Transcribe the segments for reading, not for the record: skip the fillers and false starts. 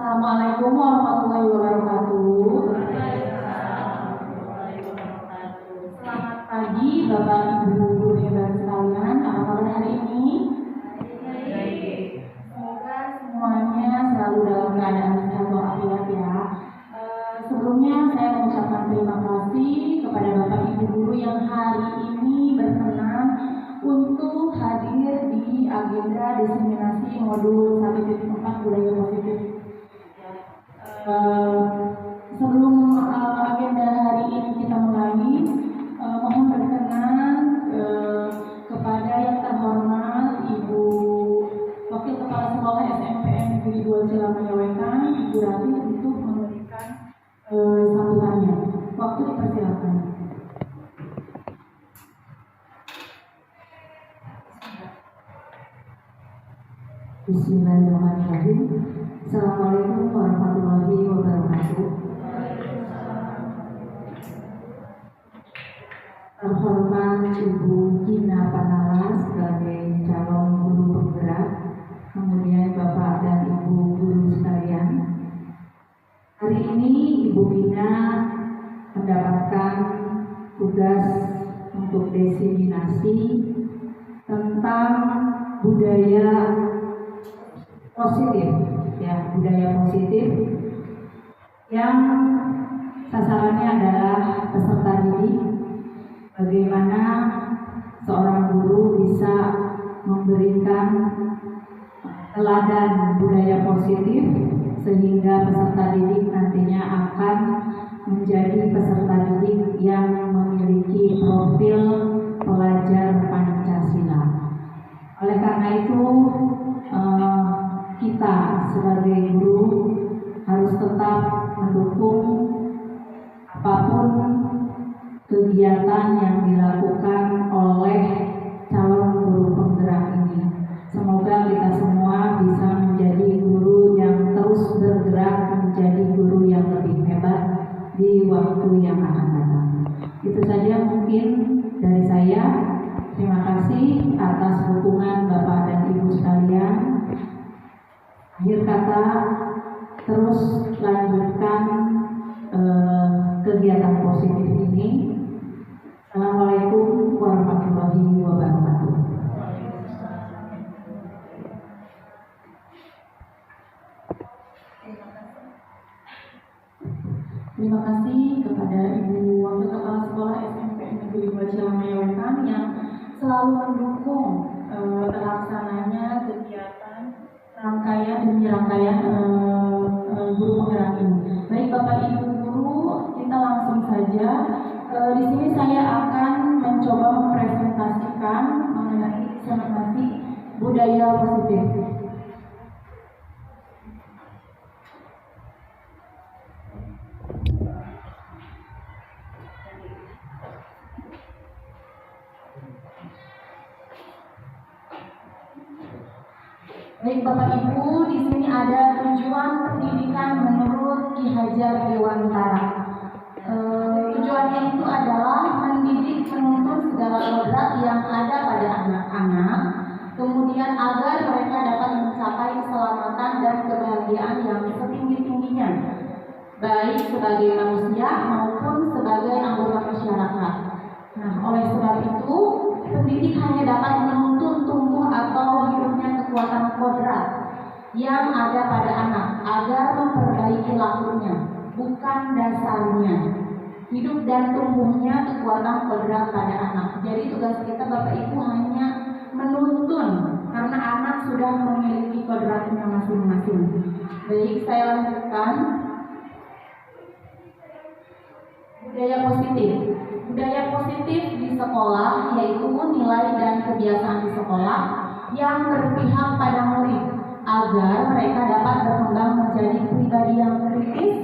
Assalamualaikum warahmatullahi wabarakatuh. Selamat pagi Bapak Ibu guru hebat sekalian. Apa kabar hari ini? Semoga semuanya selalu dalam keadaan sehat walafiat ya. Sebelumnya saya mengucapkan terima kasih kepada Bapak Ibu guru yang hari ini berkenan untuk hadir di agenda diseminasi modul 1.4 budaya positif. Sebelum agenda hari ini kita mulai, mohon berkenan kepada yang terhormat Ibu Wakil Kepala Sekolah SMPN Negeri 2 Cilamaya Wetan, Ibu Rati, untuk memberikan sambutannya. Waktu dipersilakan. Bismillahirrahmanirrahim. Assalamualaikum warahmatullahi wabarakatuh. Terhormat Ibu Gina Panalas sebagai calon guru penggerak, kemudian Bapak dan Ibu guru sekalian. Hari ini Ibu Gina mendapatkan tugas untuk diseminasi tentang budaya positif, ya, budaya positif yang sasarannya adalah peserta didik. Bagaimana seorang guru bisa memberikan teladan budaya positif sehingga peserta didik nantinya akan menjadi peserta didik yang memiliki profil pelajar Pancasila. Oleh karena itu kita sebagai guru harus tetap mendukung apapun kegiatan yang dilakukan oleh calon guru penggerak ini. Semoga kita semua bisa menjadi guru yang terus bergerak menjadi guru yang lebih hebat di waktu yang akan datang. Itu saja mungkin dari saya. Terima kasih atas dukungan Bapak dan Ibu sekalian. Akhir kata, terus lanjutkan kegiatan positif ini. Assalamualaikum warahmatullahi wabarakatuh. Terima kasih kepada Ibu Wakil Kepala Sekolah SMPN Negeri 2 Cilamaya Wetan yang selalu mendukung terlaksananya kegiatan rangkaian demi rangkaian guru penggerak ini. Baik Bapak Ibu guru, kita langsung saja. Di sini saya akan mencoba mempresentasikan mengenai diseminasi budaya positif. Baik Bapak Ibu, di sini ada tujuan pendidikan menurut Ki Hajar Dewantara. Tujuannya itu adalah mendidik menuntun segala kodrat yang ada pada anak-anak, kemudian agar mereka dapat mencapai keselamatan dan kebahagiaan yang setinggi-tingginya, baik sebagai manusia maupun sebagai anggota masyarakat. Nah, oleh sebab itu, pendidik hanya dapat menuntun tumbuh atau hidupnya kekuatan kodrat yang ada pada anak agar memperbaiki lakunya, bukan dasarnya. Hidup dan tumbuhnya kekuatan kodrat pada anak. Jadi tugas kita Bapak Ibu hanya menuntun karena anak sudah memiliki kodratnya masing-masing. Baik, saya lanjutkan. Budaya positif. Budaya positif di sekolah yaitu nilai dan kebiasaan di sekolah yang berpihak pada murid agar mereka dapat berkembang menjadi pribadi yang kritis,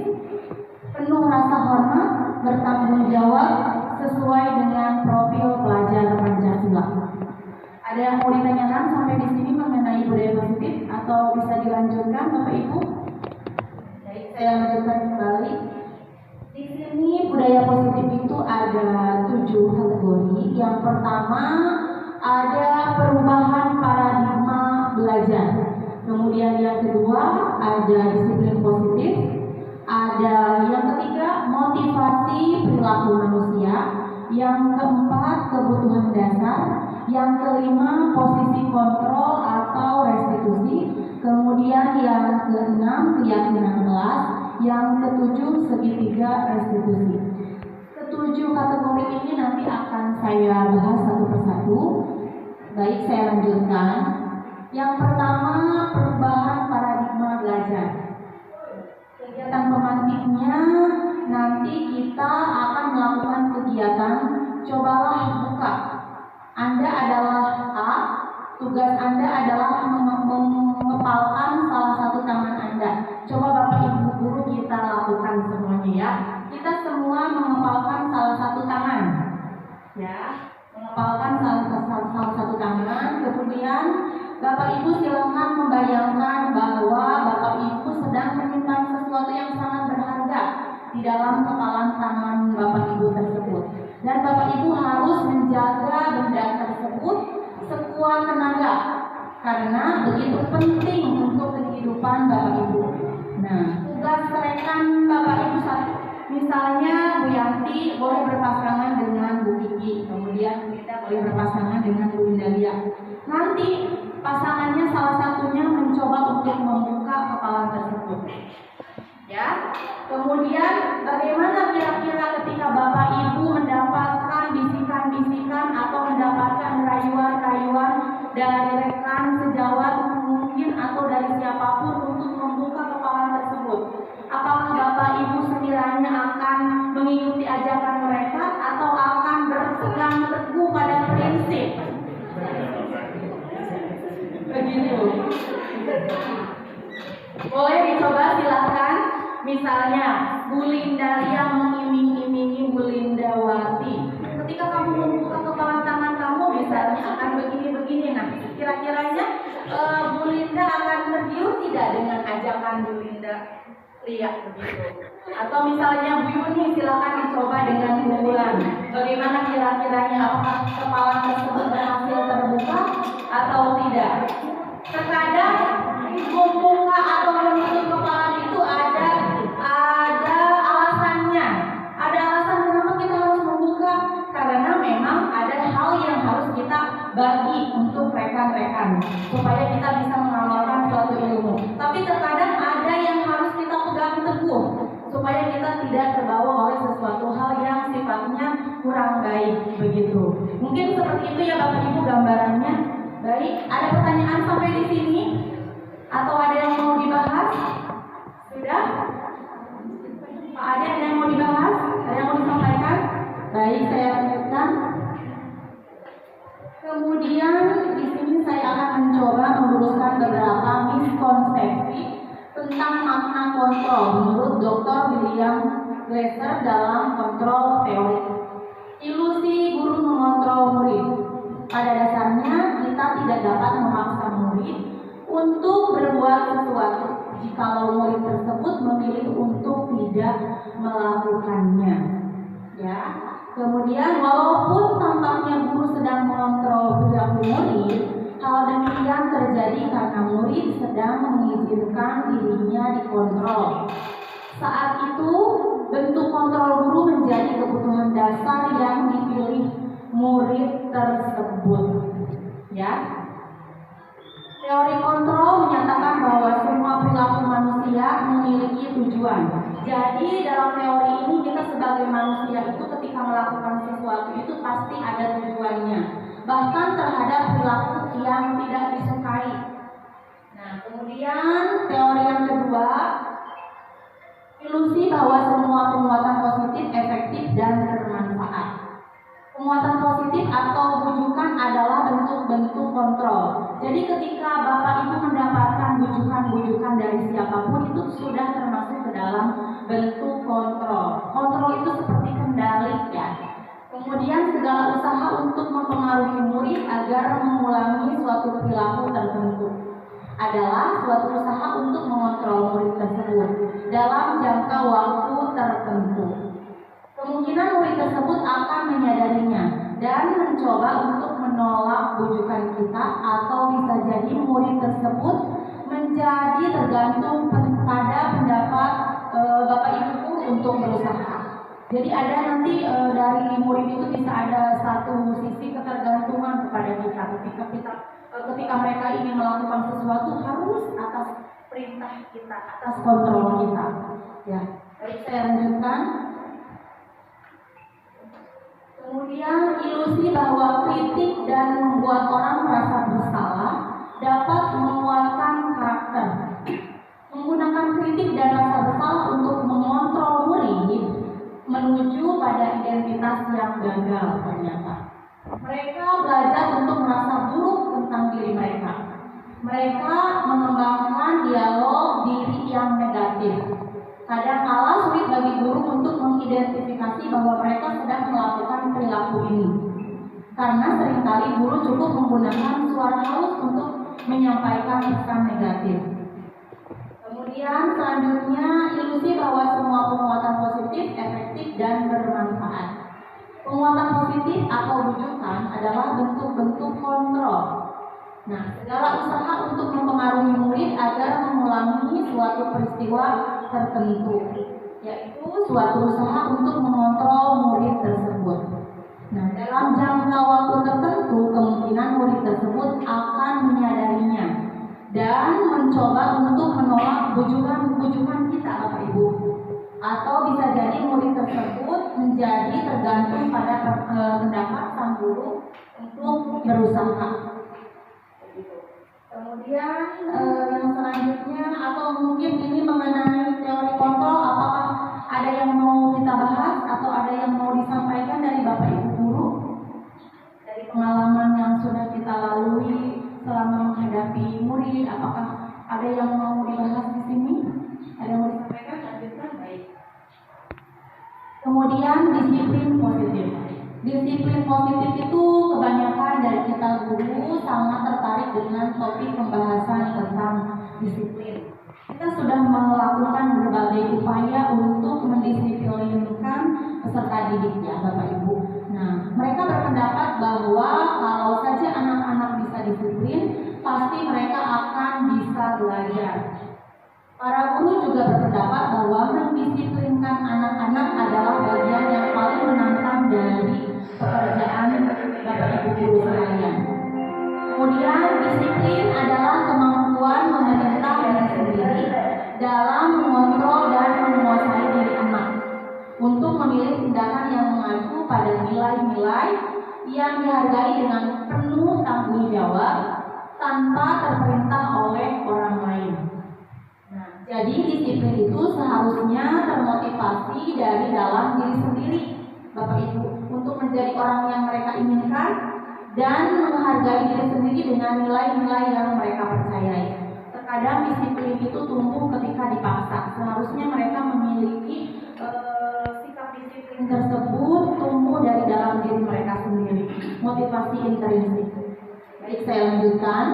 penuh rasa hormat, bertanggung jawab sesuai dengan profil pelajar Pancasila. Ada yang mau ditanyakan sampai di sini mengenai budaya positif atau bisa dilanjutkan Bapak Ibu? Baik, saya lanjutkan kembali. Di sini budaya positif itu ada 7 kategori. Yang pertama ada perubahan paradigma belajar. Kemudian yang kedua ada disiplin positif. keempat, kebutuhan dasar. Yang kelima, posisi kontrol atau restitusi. Kemudian yang keenam, keyakinan kelas. Yang ketujuh, segitiga restitusi. Ketujuh kategori ini nanti akan saya bahas satu persatu. Baik, saya lanjutkan. Yang pertama, perubahan paradigma belajar. Kegiatan pemantiknya nanti kita akan melakukan kegiatan cobalah buka. Anda adalah A, tugas Anda adalah mengepalkan salah satu tangan Anda. Coba Bapak Ibu guru kita lakukan semuanya ya. Kita semua mengepalkan salah satu tangan. Ya, mengepalkan salah satu tangan. Kemudian Bapak Ibu silakan membayangkan bahwa Bapak Ibu sedang menyimpan sesuatu yang sangat berharga di dalam kepalan tangan Bapak Ibu tersebut. Dan Bapak Ibu harus menjaga benda tersebut sekuat tenaga karena begitu penting untuk kehidupan Bapak Ibu. Nah, tugas rekan Bapak Ibu satu, misalnya Bu Yanti boleh berpasangan dengan Bu Kiki, kemudian kita boleh berpasangan dengan Bu Indalia. Nanti pasangannya salah satunya mencoba untuk membuka kepala tersebut. Ya. Kemudian bagaimana kira-kira ketika Bapak Ibu mendapatkan bisikan-bisikan atau mendapatkan rayuan-rayuan dari rekan sejawat mungkin atau dari siapapun untuk membuka kepala tersebut? Apakah Bapak Ibu sekiranya akan mengikuti ajakan mereka atau akan berpegang teguh pada prinsip? Begitu. Boleh dicoba silakan. Misalnya Bu Lindalia mengiming-imingi Bu Lindawati. Ketika kamu membuka kepala tangan kamu misalnya akan begini-begini. Nah, kira-kiranya Bu Linda akan tergiur tidak dengan ajakan Bu Linda? Lihat begitu. Atau misalnya Bu Yuni silakan dicoba dengan Bu Wulan. Bagaimana kira-kiranya, apakah kepala tersebut berhasil terbuka atau tidak? Terkadang membuka atau menutup kepala itu ada alasannya. Ada alasan kenapa kita harus membuka, karena memang ada hal yang harus kita bagi untuk rekan-rekan supaya kita bisa mengamalkan suatu ilmu. Tapi terkadang ada yang harus kita pegang teguh supaya kita tidak terbawa oleh sesuatu hal yang sifatnya kurang baik begitu. Mungkin seperti itu ya Bapak Ibu gambarannya. Baik, ada pertanyaan sampai di sini? Atau ada yang mau dibahas? Sudah? Pak Ade, ada yang mau dibahas? Ada yang mau disampaikan? Baik, saya lanjutkan. Kemudian di sini saya akan mencoba meluruskan beberapa miskonsepsi tentang makna kontrol menurut Dr. William Glasser dalam kontrol teori. Ilusi guru mengontrol murid. Pada dasarnya kita tidak dapat memaksa murid untuk berbuat sesuatu jikalau murid tersebut memilih untuk tidak melakukannya. Ya. Kemudian walaupun tampaknya guru sedang mengontrol perilaku murid, hal demikian terjadi karena murid sedang mengizinkan dirinya dikontrol. Saat itu bentuk kontrol guru menjadi kebutuhan dasar yang dipilih murid tersebut. Ya. Teori kontrol menyatakan bahwa semua perilaku manusia memiliki tujuan. Jadi dalam teori ini kita sebagai manusia itu ketika melakukan sesuatu itu pasti ada tujuannya. Bahkan terhadap perilaku yang tidak disukai. Nah, kemudian teori yang kedua, ilusi bahwa semua penguatan positif efektif dan bermanfaat. Penguatan positif atau bujukan adalah bentuk-bentuk kontrol. Jadi ketika Bapak Ibu mendapatkan bujukan-bujukan dari siapapun itu sudah termasuk ke dalam bentuk kontrol. Kontrol itu seperti kendali ya. Kemudian segala usaha untuk mempengaruhi murid agar mengulangi suatu perilaku tertentu adalah suatu usaha untuk mengontrol murid tersebut dalam jangka waktu tertentu. Kemungkinan murid tersebut akan menyadarinya dan mencoba untuk menolak bujukan kita, atau bisa jadi murid tersebut menjadi tergantung pada pendapat Bapak Ibu untuk berusaha. Jadi ada nanti dari murid itu bisa ada satu sisi ketergantungan kepada kita ketika mereka ingin melakukan sesuatu harus atas perintah kita, atas kontrol kita. Ya, baik saya lanjutkan. Kemudian ilusi bahwa kritik dan membuat orang merasa bersalah dapat menguatkan karakter. Menggunakan kritik dan rasa bersalah untuk mengontrol murid menuju pada identitas yang gagal ternyata. Mereka belajar untuk merasa buruk tentang diri mereka. Mereka mengembangkan dialog diri yang negatif. Kadang-kala sulit bagi guru untuk mengidentifikasi bahwa mereka sedang melakukan perilaku ini. Karena seringkali guru cukup menggunakan suara halus untuk menyampaikan pesan negatif. Kemudian selanjutnya ilusi bahwa semua penguatan positif, efektif, dan bermanfaat. Penguatan positif atau rujukan adalah bentuk-bentuk kontrol. Nah, segala usaha untuk mempengaruhi murid agar mengulangi suatu peristiwa tertentu, yaitu suatu usaha untuk mengontrol murid tersebut. Nah, dalam jangka waktu tertentu, kemungkinan murid tersebut akan menyadarinya dan mencoba untuk menolak bujukan kita, Bapak Ibu. Atau bisa jadi murid tersebut menjadi tergantung pada pendapat sang guru untuk berusaha. Kemudian yang selanjutnya atau mungkin ini mengenai teori kontrol, apakah ada yang mau kita bahas atau ada yang mau disampaikan dari Bapak Ibu guru dari pengalaman yang sudah kita lalui selama menghadapi murid, apakah ada yang mau dibahas di sini? Ada yang mau disampaikan? Lanjutkan, baik. Kemudian disiplin positif. Disiplin positif itu kebanyakan dari kita guru sangat tertarik dengan topik pembahasan tentang disiplin. Kita sudah melakukan berbagai upaya untuk mendisiplinkan peserta didik ya Bapak Ibu. Nah, mereka berpendapat bahwa kalau saja anak-anak bisa disiplin, pasti mereka akan bisa belajar. Para guru juga berpendapat bahwa mendisiplinkan anak-anak adalah bagian yang paling menantang dari pekerjaan Bapak Ibu guru sekalian. Kemudian disiplin adalah kemampuan memerintah diri sendiri dalam mengontrol dan menguasai diri anak untuk memilih tindakan yang mengacu pada nilai-nilai yang dihargai dengan penuh tanggung jawab tanpa terperintah oleh orang lain. Nah, jadi disiplin itu seharusnya termotivasi dari dalam diri sendiri, Bapak Ibu, untuk menjadi orang yang mereka inginkan dan menghargai diri sendiri dengan nilai-nilai yang mereka percayai. Terkadang disiplin itu tumbuh ketika dipaksa. Seharusnya mereka memiliki sikap disiplin tersebut tumbuh dari dalam diri mereka sendiri. Motivasi intrinsik. Baik, saya lanjutkan.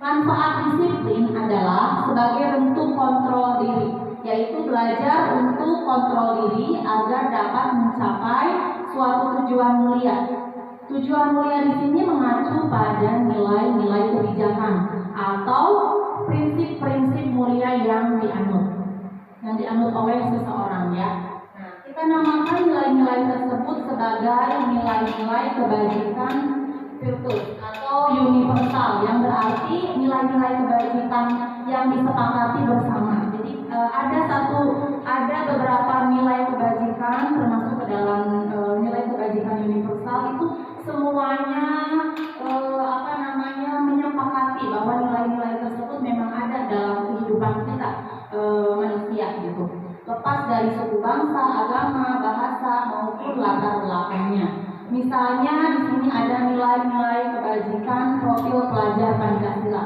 Manfaat disiplin adalah sebagai bentuk kontrol diri, yaitu belajar untuk kontrol diri agar dapat mencapai suatu tujuan mulia. Tujuan mulia di sini mengacu pada nilai-nilai kebijakan atau prinsip-prinsip mulia yang dianut oleh seseorang ya. Nah, kita namakan nilai-nilai tersebut sebagai nilai-nilai kebajikan virtus atau universal, yang berarti nilai-nilai kebajikan yang disepakati bersama. Jadi ada beberapa nilai kebajikan termasuk ke dalam nilai kebajikan universal itu semuanya menyepakati bahwa nilai-nilai tersebut memang ada dalam kehidupan kita manusia gitu. Lepas dari suku bangsa, agama, bahasa maupun latar belakangnya. Misalnya di sini ada nilai-nilai kebajikan profil pelajar Pancasila.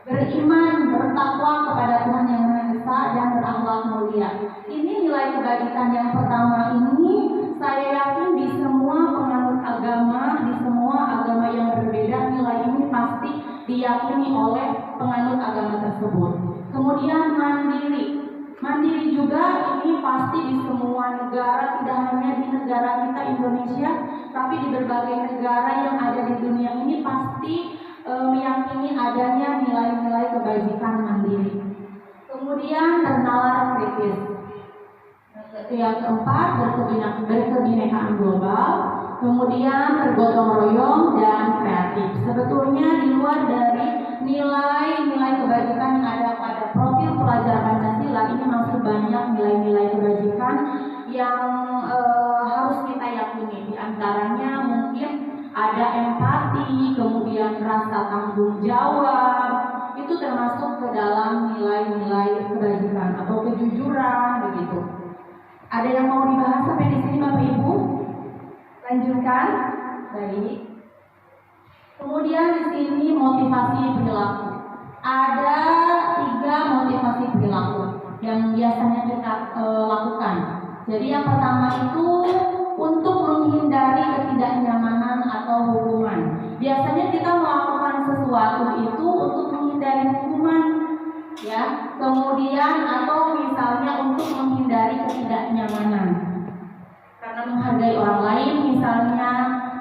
Beriman, bertakwa kepada Tuhan Yang Maha Esa dan berakhlak mulia. Ini nilai kebajikan yang pertama ini saya yakin di semua penganut agama, di semua agama yang berbeda, nilai ini pasti diyakini oleh penganut agama tersebut. Kemudian mandiri juga ini pasti di semua negara, tidak hanya di negara kita Indonesia, tapi di berbagai negara yang ada di dunia ini pasti meyakini adanya nilai-nilai kebajikan mandiri. Kemudian bernalar kritis. Yang keempat, berkebinekaan global, kemudian bergotong royong dan kreatif. Sebetulnya di luar dari nilai-nilai kebajikan yang ada pada profil pelajar Pancasila, ini masih banyak nilai-nilai kebajikan yang harus kita yakini. Di antaranya mungkin ada empati, kemudian rasa tanggung jawab, itu termasuk ke dalam nilai-nilai kebajikan atau kejujuran begitu. Ada yang mau dibahas sampai di sini Bapak Ibu? Lanjutkan. Baik. Kemudian di sini motivasi perilaku. Ada 3 motivasi perilaku yang biasanya kita lakukan. Jadi yang pertama itu untuk menghindari ketidaknyamanan atau hukuman. Biasanya kita melakukan sesuatu itu untuk menghindari hukuman, ya. Kemudian atau misalnya untuk menghindari ketidaknyamanan karena menghargai orang lain misalnya,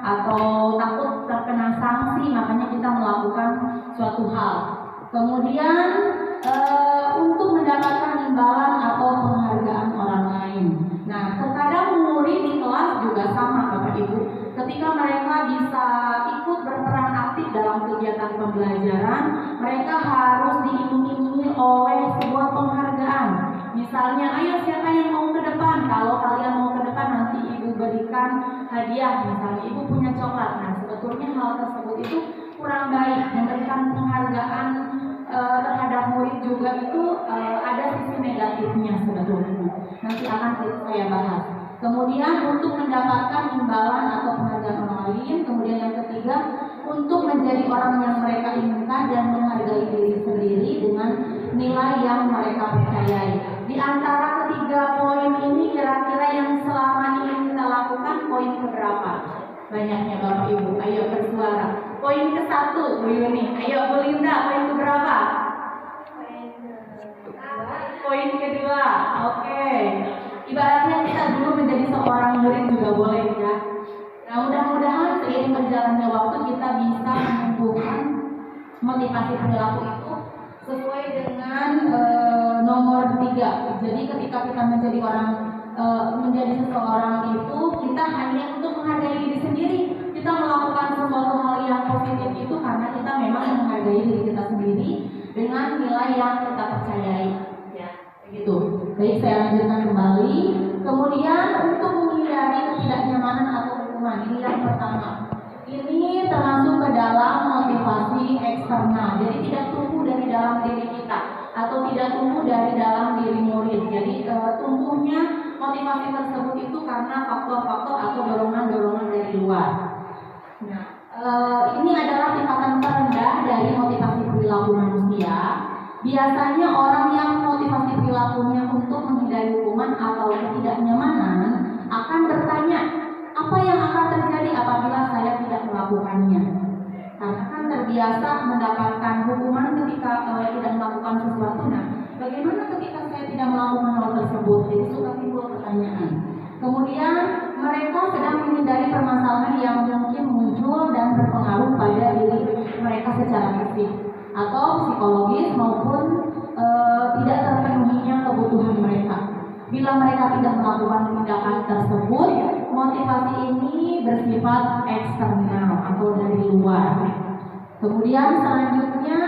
atau takut terkena sanksi, makanya kita melakukan suatu hal. Kemudian untuk mendapatkan imbalan atau penghargaan orang lain. Nah, terkadang murid di kelas juga sama Bapak Ibu. Ketika mereka bisa ikut berperan aktif dalam kegiatan pembelajaran, mereka harus diiming-imingi oleh sebuah penghargaan. Misalnya, ayo siapa yang mau ke depan? Kalau kalian mau ke depan nanti ibu berikan hadiah. Misalnya ibu punya coklat. Nah, sebetulnya hal tersebut itu kurang baik. Memberikan penghargaan terhadap murid juga itu ada sisi negatifnya sebetulnya. Nanti akan saya bahas. Kemudian untuk mendapatkan imbalan atau penghargaan orang lain. Kemudian yang ketiga, untuk menjadi orang yang mereka inginkan dan menghargai diri sendiri dengan nilai yang mereka percayai. Di antara ketiga poin ini kira-kira yang selama ini kita lakukan poin keberapa? Banyaknya Bapak Ibu, ayo bersuara. Poin ke-1 Bu Yuni, ayo Bu Linda, poin keberapa? Poin kedua, oke. Ibaratnya kita dulu menjadi seorang murid juga boleh ya. Nah, mudah-mudahan seiring berjalannya waktu kita bisa menumbuhkan motivasi perilaku itu sesuai dengan nomor 3. Jadi ketika kita menjadi seseorang itu, kita hanya untuk menghargai diri sendiri. Kita melakukan sesuatu hal yang positif itu karena kita memang menghargai diri kita sendiri dengan nilai yang kita percayai. Ya, begitu. Baik, saya lanjutkan kembali. Kemudian untuk menghindari ketidaknyamanan atau hukuman, ini yang pertama. Ini termasuk ke dalam motivasi eksternal. Jadi tidak tumbuh dari dalam diri kita atau tidak tumbuh dari dalam diri murid. Jadi tumbuhnya motivasi tersebut itu karena faktor-faktor atau dorongan-dorongan dari luar. Nah, ini adalah tingkatan terendah dari motivasi perilaku manusia. Biasanya orang yang motivasi perilakunya untuk menghindari hukuman atau ketidaknyamanan akan bertanya, apa yang akan terjadi apabila saya tidak melakukannya? Karena kan terbiasa mendapatkan hukuman ketika tidak melakukan sesuatu. Nah, bagaimana ketika saya tidak melakukan hal tersebut? Jadi suka timbul pertanyaan. Kemudian mereka sedang menghindari permasalahan yang mungkin muncul dan berpengaruh pada diri mereka secara fisik atau psikologis maupun tidak terpenuhinya kebutuhan mereka. Bila mereka tidak melakukan tindakan tersebut, motivasi ini bersifat eksternal atau dari luar. Kemudian selanjutnya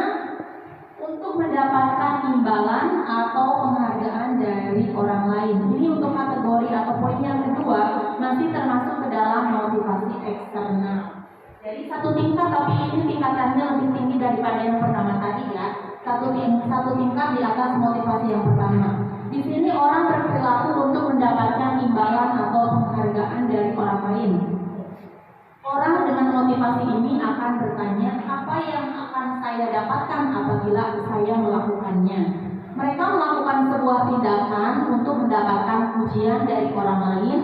untuk mendapatkan imbalan atau penghargaan dari orang lain. Ini untuk kategori atau poin yang kedua masih termasuk ke dalam motivasi eksternal. Jadi satu tingkat, tapi ini tingkatannya lebih tinggi daripada yang pertama tadi ya. Satu tingkat di atas motivasi yang pertama. Di sini orang berperilaku untuk mendapatkan imbalan atau penghargaan dari orang lain. Orang dengan motivasi ini akan bertanya, apa yang akan saya dapatkan apabila saya melakukannya? Mereka melakukan sebuah tindakan untuk mendapatkan pujian dari orang lain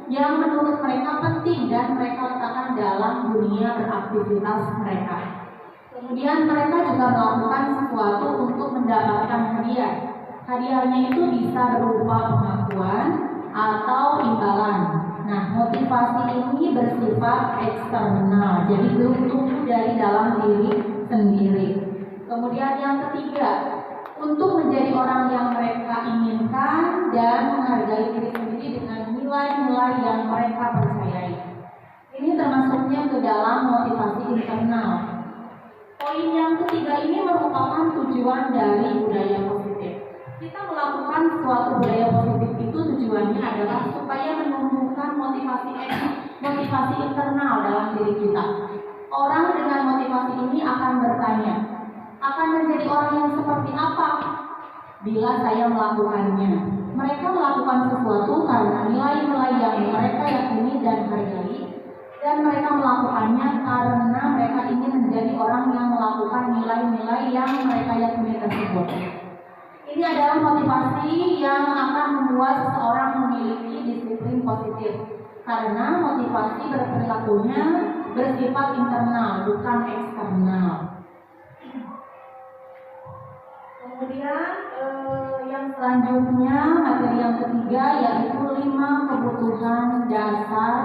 yang menurut mereka penting dan mereka letakkan dalam dunia beraktivitas mereka. Kemudian mereka juga melakukan sesuatu untuk mendapatkan hadiah. Hadiahnya itu bisa berupa pengakuan atau imbalan. Nah, motivasi ini bersifat eksternal, jadi tumbuh dari dalam diri sendiri. Kemudian yang ketiga, untuk menjadi orang yang mereka inginkan dan menghargai diri sendiri mereka percayai. Ini termasuknya ke dalam motivasi internal. Poin yang ketiga ini merupakan tujuan dari budaya positif. Kita melakukan suatu budaya positif itu tujuannya adalah supaya menumbuhkan motivasi internal dalam diri kita. Orang dengan motivasi ini akan bertanya, akan menjadi orang yang seperti apa bila saya melakukannya. Mereka melakukan sesuatu karena nilai-nilai yang mereka yakini dan hargai, dan mereka melakukannya karena mereka ingin menjadi orang yang melakukan nilai-nilai yang mereka yakini tersebut. Ini adalah motivasi yang akan membuat seseorang memiliki disiplin positif, karena motivasi berperilakunya bersifat internal, bukan eksternal. Kemudian yang selanjutnya, materi yang ketiga yaitu 5 kebutuhan dasar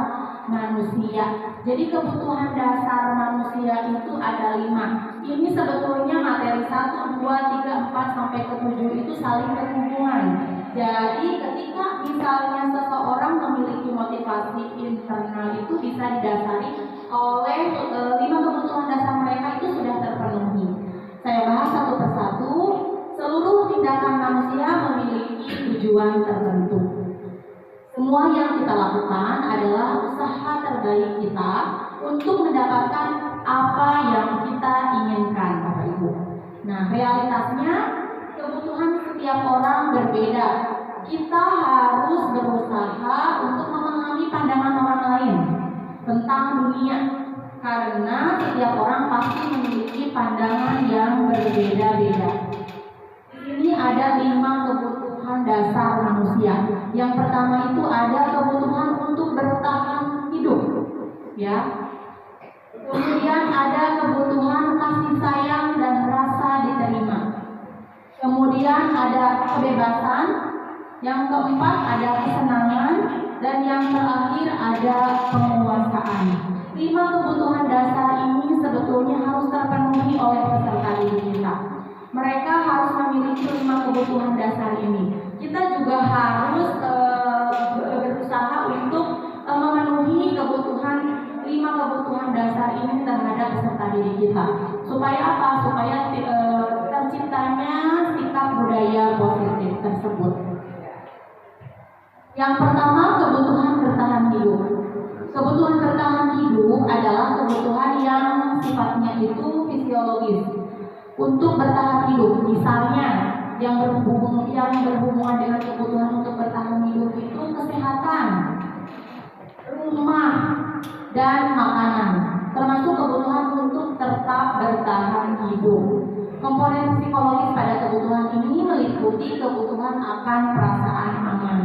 manusia. Jadi kebutuhan dasar manusia itu ada 5. Ini sebetulnya materi 1, 2, 3, 4 sampai ke 7 itu saling berhubungan. Jadi ketika misalnya seseorang memiliki motivasi internal itu bisa didasari oleh 5 kebutuhan dasar mereka itu sudah terpenuhi. Saya bahas satu persatu. Seluruh tindakan manusia memiliki tujuan tertentu. Semua yang kita lakukan adalah usaha terbaik kita untuk mendapatkan apa yang kita inginkan, Bapak Ibu. Nah, realitasnya kebutuhan setiap orang berbeda. Kita harus berusaha untuk memahami pandangan orang lain tentang dunia, karena setiap orang pasti memiliki pandangan yang berbeda-beda. Ini ada 5 kebutuhan dasar manusia. Yang pertama itu ada kebutuhan untuk bertahan hidup, ya. Kemudian ada kebutuhan kasih sayang dan rasa diterima. Kemudian ada kebebasan. Yang keempat ada kesenangan, dan yang terakhir ada penguasaan. 5 kebutuhan dasar ini sebetulnya harus terpenuhi oleh peserta didik kita. Mereka harus memiliki 5 kebutuhan dasar ini. Kita juga harus berusaha untuk memenuhi 5 kebutuhan dasar ini terhadap peserta didik kita. Supaya apa? Supaya terciptanya sikap budaya positif tersebut. Yang pertama, kebutuhan bertahan hidup. Kebutuhan bertahan hidup adalah kebutuhan yang sifatnya itu fisiologis. Untuk bertahan hidup, misalnya yang berhubungan dengan kebutuhan untuk bertahan hidup itu kesehatan, rumah, dan makanan, termasuk kebutuhan untuk tetap bertahan hidup. Komponen psikologis pada kebutuhan ini meliputi kebutuhan akan perasaan aman.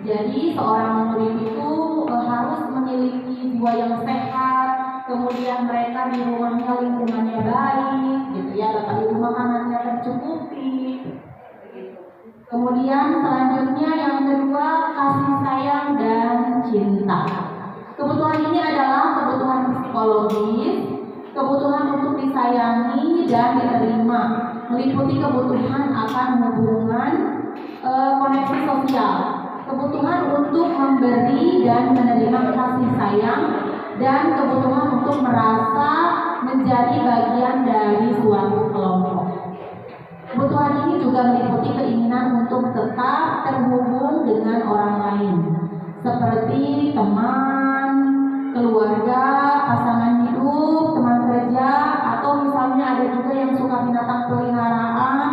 Jadi seorang murid itu harus memiliki jiwa yang sehat, kemudian mereka di rumahnya lingkungannya baik, gitu ya, Bapak Ibu, makanannya tercukupi. Kemudian selanjutnya yang kedua, kasih sayang dan cinta. Kebutuhan ini adalah kebutuhan psikologis, kebutuhan untuk disayangi dan diterima, meliputi kebutuhan akan hubungan, koneksi sosial, kebutuhan untuk memberi dan menerima kasih sayang, dan kebutuhan untuk merasa menjadi bagian dari suatu kelompok. Kebutuhan ini juga meliputi keinginan untuk tetap terhubung dengan orang lain, seperti teman, keluarga, pasangan hidup, teman kerja, atau misalnya ada juga yang suka binatang peliharaan,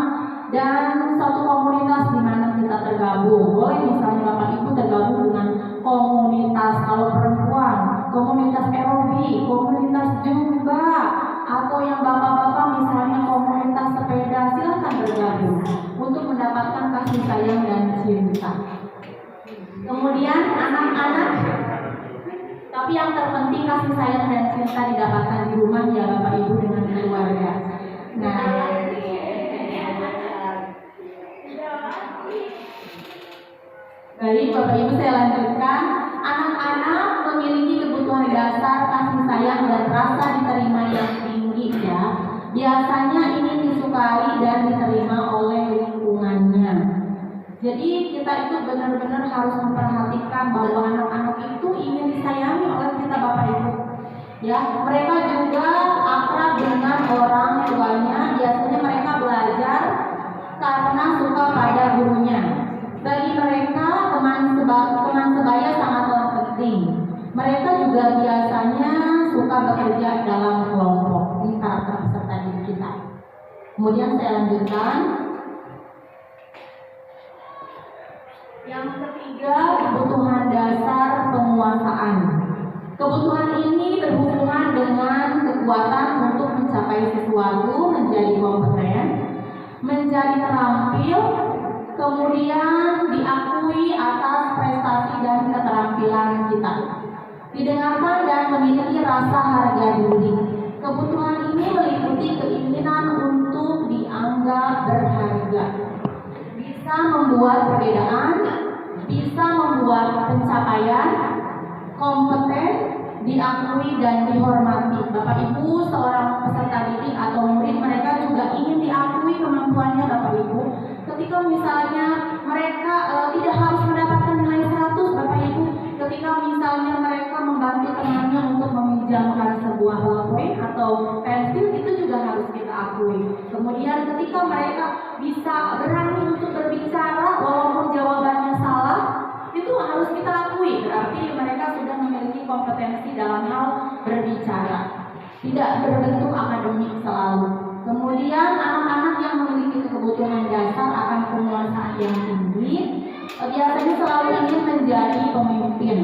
dan suatu komunitas di mana kita tergabung. Boleh misalnya Bapak Ibu tergabung dengan komunitas, kalau perempuan, komunitas aerobik, komunitas zumba, atau yang bapak-bapak misalnya komunitas sepeda, silakan bergabung untuk mendapatkan kasih sayang dan cinta. Kemudian anak-anak, tapi yang terpenting kasih sayang dan cinta didapatkan di rumah ya Bapak Ibu dengan keluarga. Nah, baik Bapak Ibu, saya lanjutkan. Anak-anak memiliki kebutuhan dasar kasih sayang dan rasa diterima yang tinggi ya. Biasanya ingin disukai dan diterima oleh lingkungannya. Jadi kita itu benar-benar harus memperhatikan bahwa anak-anak itu ingin disayangi oleh kita Bapak Ibu. Ya, mereka juga akrab dengan orang tuanya. Biasanya mereka belajar karena suka pada gurunya. Bagi mereka teman sebaya sangatlah penting. Mereka juga biasanya suka bekerja dalam kelompok. Ini karakter peserta didik kita. Kemudian saya lanjutkan. Yang ketiga, kebutuhan dasar penguasaan. Kebutuhan ini berhubungan dengan kekuatan untuk mencapai sesuatu, menjadi kompeten, menjadi terampil, kemudian diakui atas prestasi dan keterampilan kita. Didengarkan dan memiliki rasa harga diri. Kebutuhan ini meliputi keinginan untuk dianggap berharga. Bisa membuat perbedaan, bisa membuat pencapaian, kompeten, diakui dan dihormati. Bapak Ibu, seorang peserta didik atau murid, mereka juga ingin diakui kemampuannya Bapak Ibu. Ketika misalnya mereka tidak harus mendapatkan nilai 100 Bapak Ibu, ketika misalnya mereka membantu temannya untuk meminjamkan sebuah pulpen atau pensil, itu juga harus kita akui. Kemudian ketika mereka bisa berani untuk berbicara walaupun jawabannya salah, itu harus kita akui, berarti mereka sudah memiliki kompetensi dalam hal berbicara, tidak berbentuk akademik selalu. Kemudian anak-anak yang memiliki kebutuhan dasar akan penguasaan yang tinggi biasanya selalu ingin menjadi pemimpin.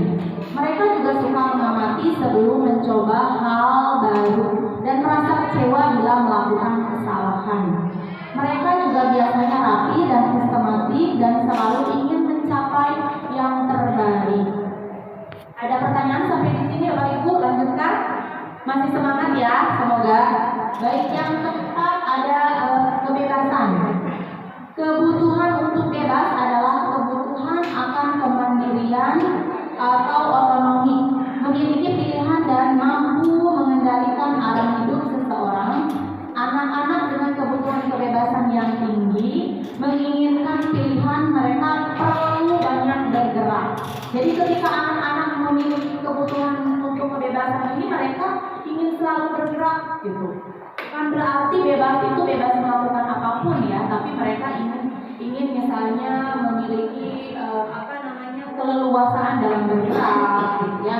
Mereka juga suka mengamati sebelum mencoba hal baru dan merasa kecewa bila melakukan kesalahan. Mereka juga biasanya rapi dan sistematik dan selalu ingin mencapai yang terbaik. Ada pertanyaan sampai di sini Bapak Ibu? Lanjutkan. Masih semangat ya, semoga. Baik, yang keempat ada kebebasan. Kebutuhan untuk bebas adalah kebutuhan akan kemandirian atau otonomi, memiliki pilihan dan mampu mengendalikan arah hidup seseorang. Anak-anak dengan kebutuhan kebebasan yang tinggi menginginkan pilihan, mereka perlu banyak bergerak. Jadi ketika anak-anak memiliki kebutuhan untuk kebebasan ini, mereka ingin selalu bergerak gitu. Kan berarti bebas itu bebas melakukan apapun ya, tapi mereka ingin misalnya memiliki keleluasaan dalam bergerak gitu ya.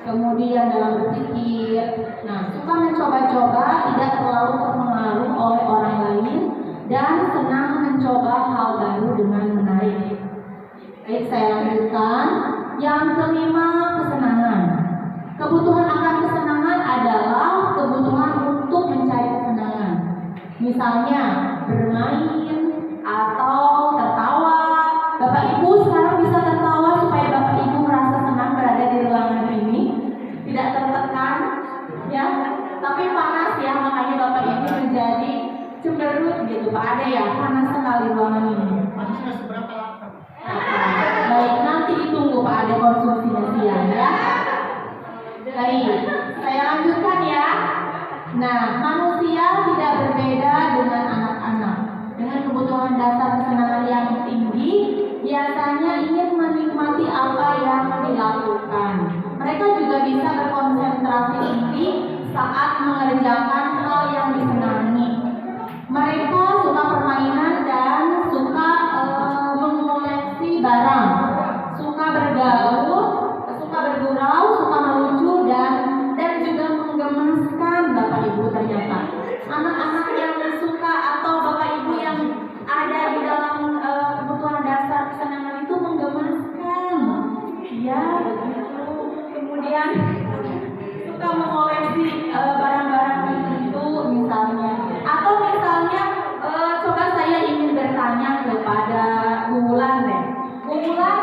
Kemudian dalam berpikir, suka mencoba-coba, tidak terlalu terpengaruh oleh orang lain, dan senang mencoba hal baru dengan menarik. Baik, saya lanjutkan. Yang kelima, kesenangan. Kebutuhan akan kesenangan adalah kebutuhan untuk mencari kesenangan. Misalnya bermain atau tertawa. Bapak Ibu sekarang bisa tertawa supaya Bapak Ibu merasa senang berada di ruangan ini, tidak tertekan, ya. Tapi panas ya, makanya Bapak Ibu menjadi cemberut gitu. Pak Ade ya, panas sekali ruangan ini. Panasnya seberapa lapar? Baik, nanti ditunggu Pak Ade konsumsinya siang ya. Baik, saya lanjutkan ya. Manusia tidak berbeda dengan anak-anak. Dengan kebutuhan dasar kesenangan yang tinggi, biasanya ingin menikmati apa yang dilakukan. Mereka juga bisa berkonsentrasi tinggi saat mengerjakan hal yang disenangi. Mereka suka permainan dan suka mengoleksi barang, suka bergaul, suka bergurau, suka melucu dan juga menggemaskan Bapak Ibu. Ternyata anak-anak yang suka atau Bapak Ibu yang ada di dalam kebutuhan dasar kesenangan itu menggemaskan, ya begitu. Kemudian suka mengoleksi barang-barang tertentu misalnya, atau misalnya coba saya ingin bertanya kepada Bu Wulan deh. Bu Wulan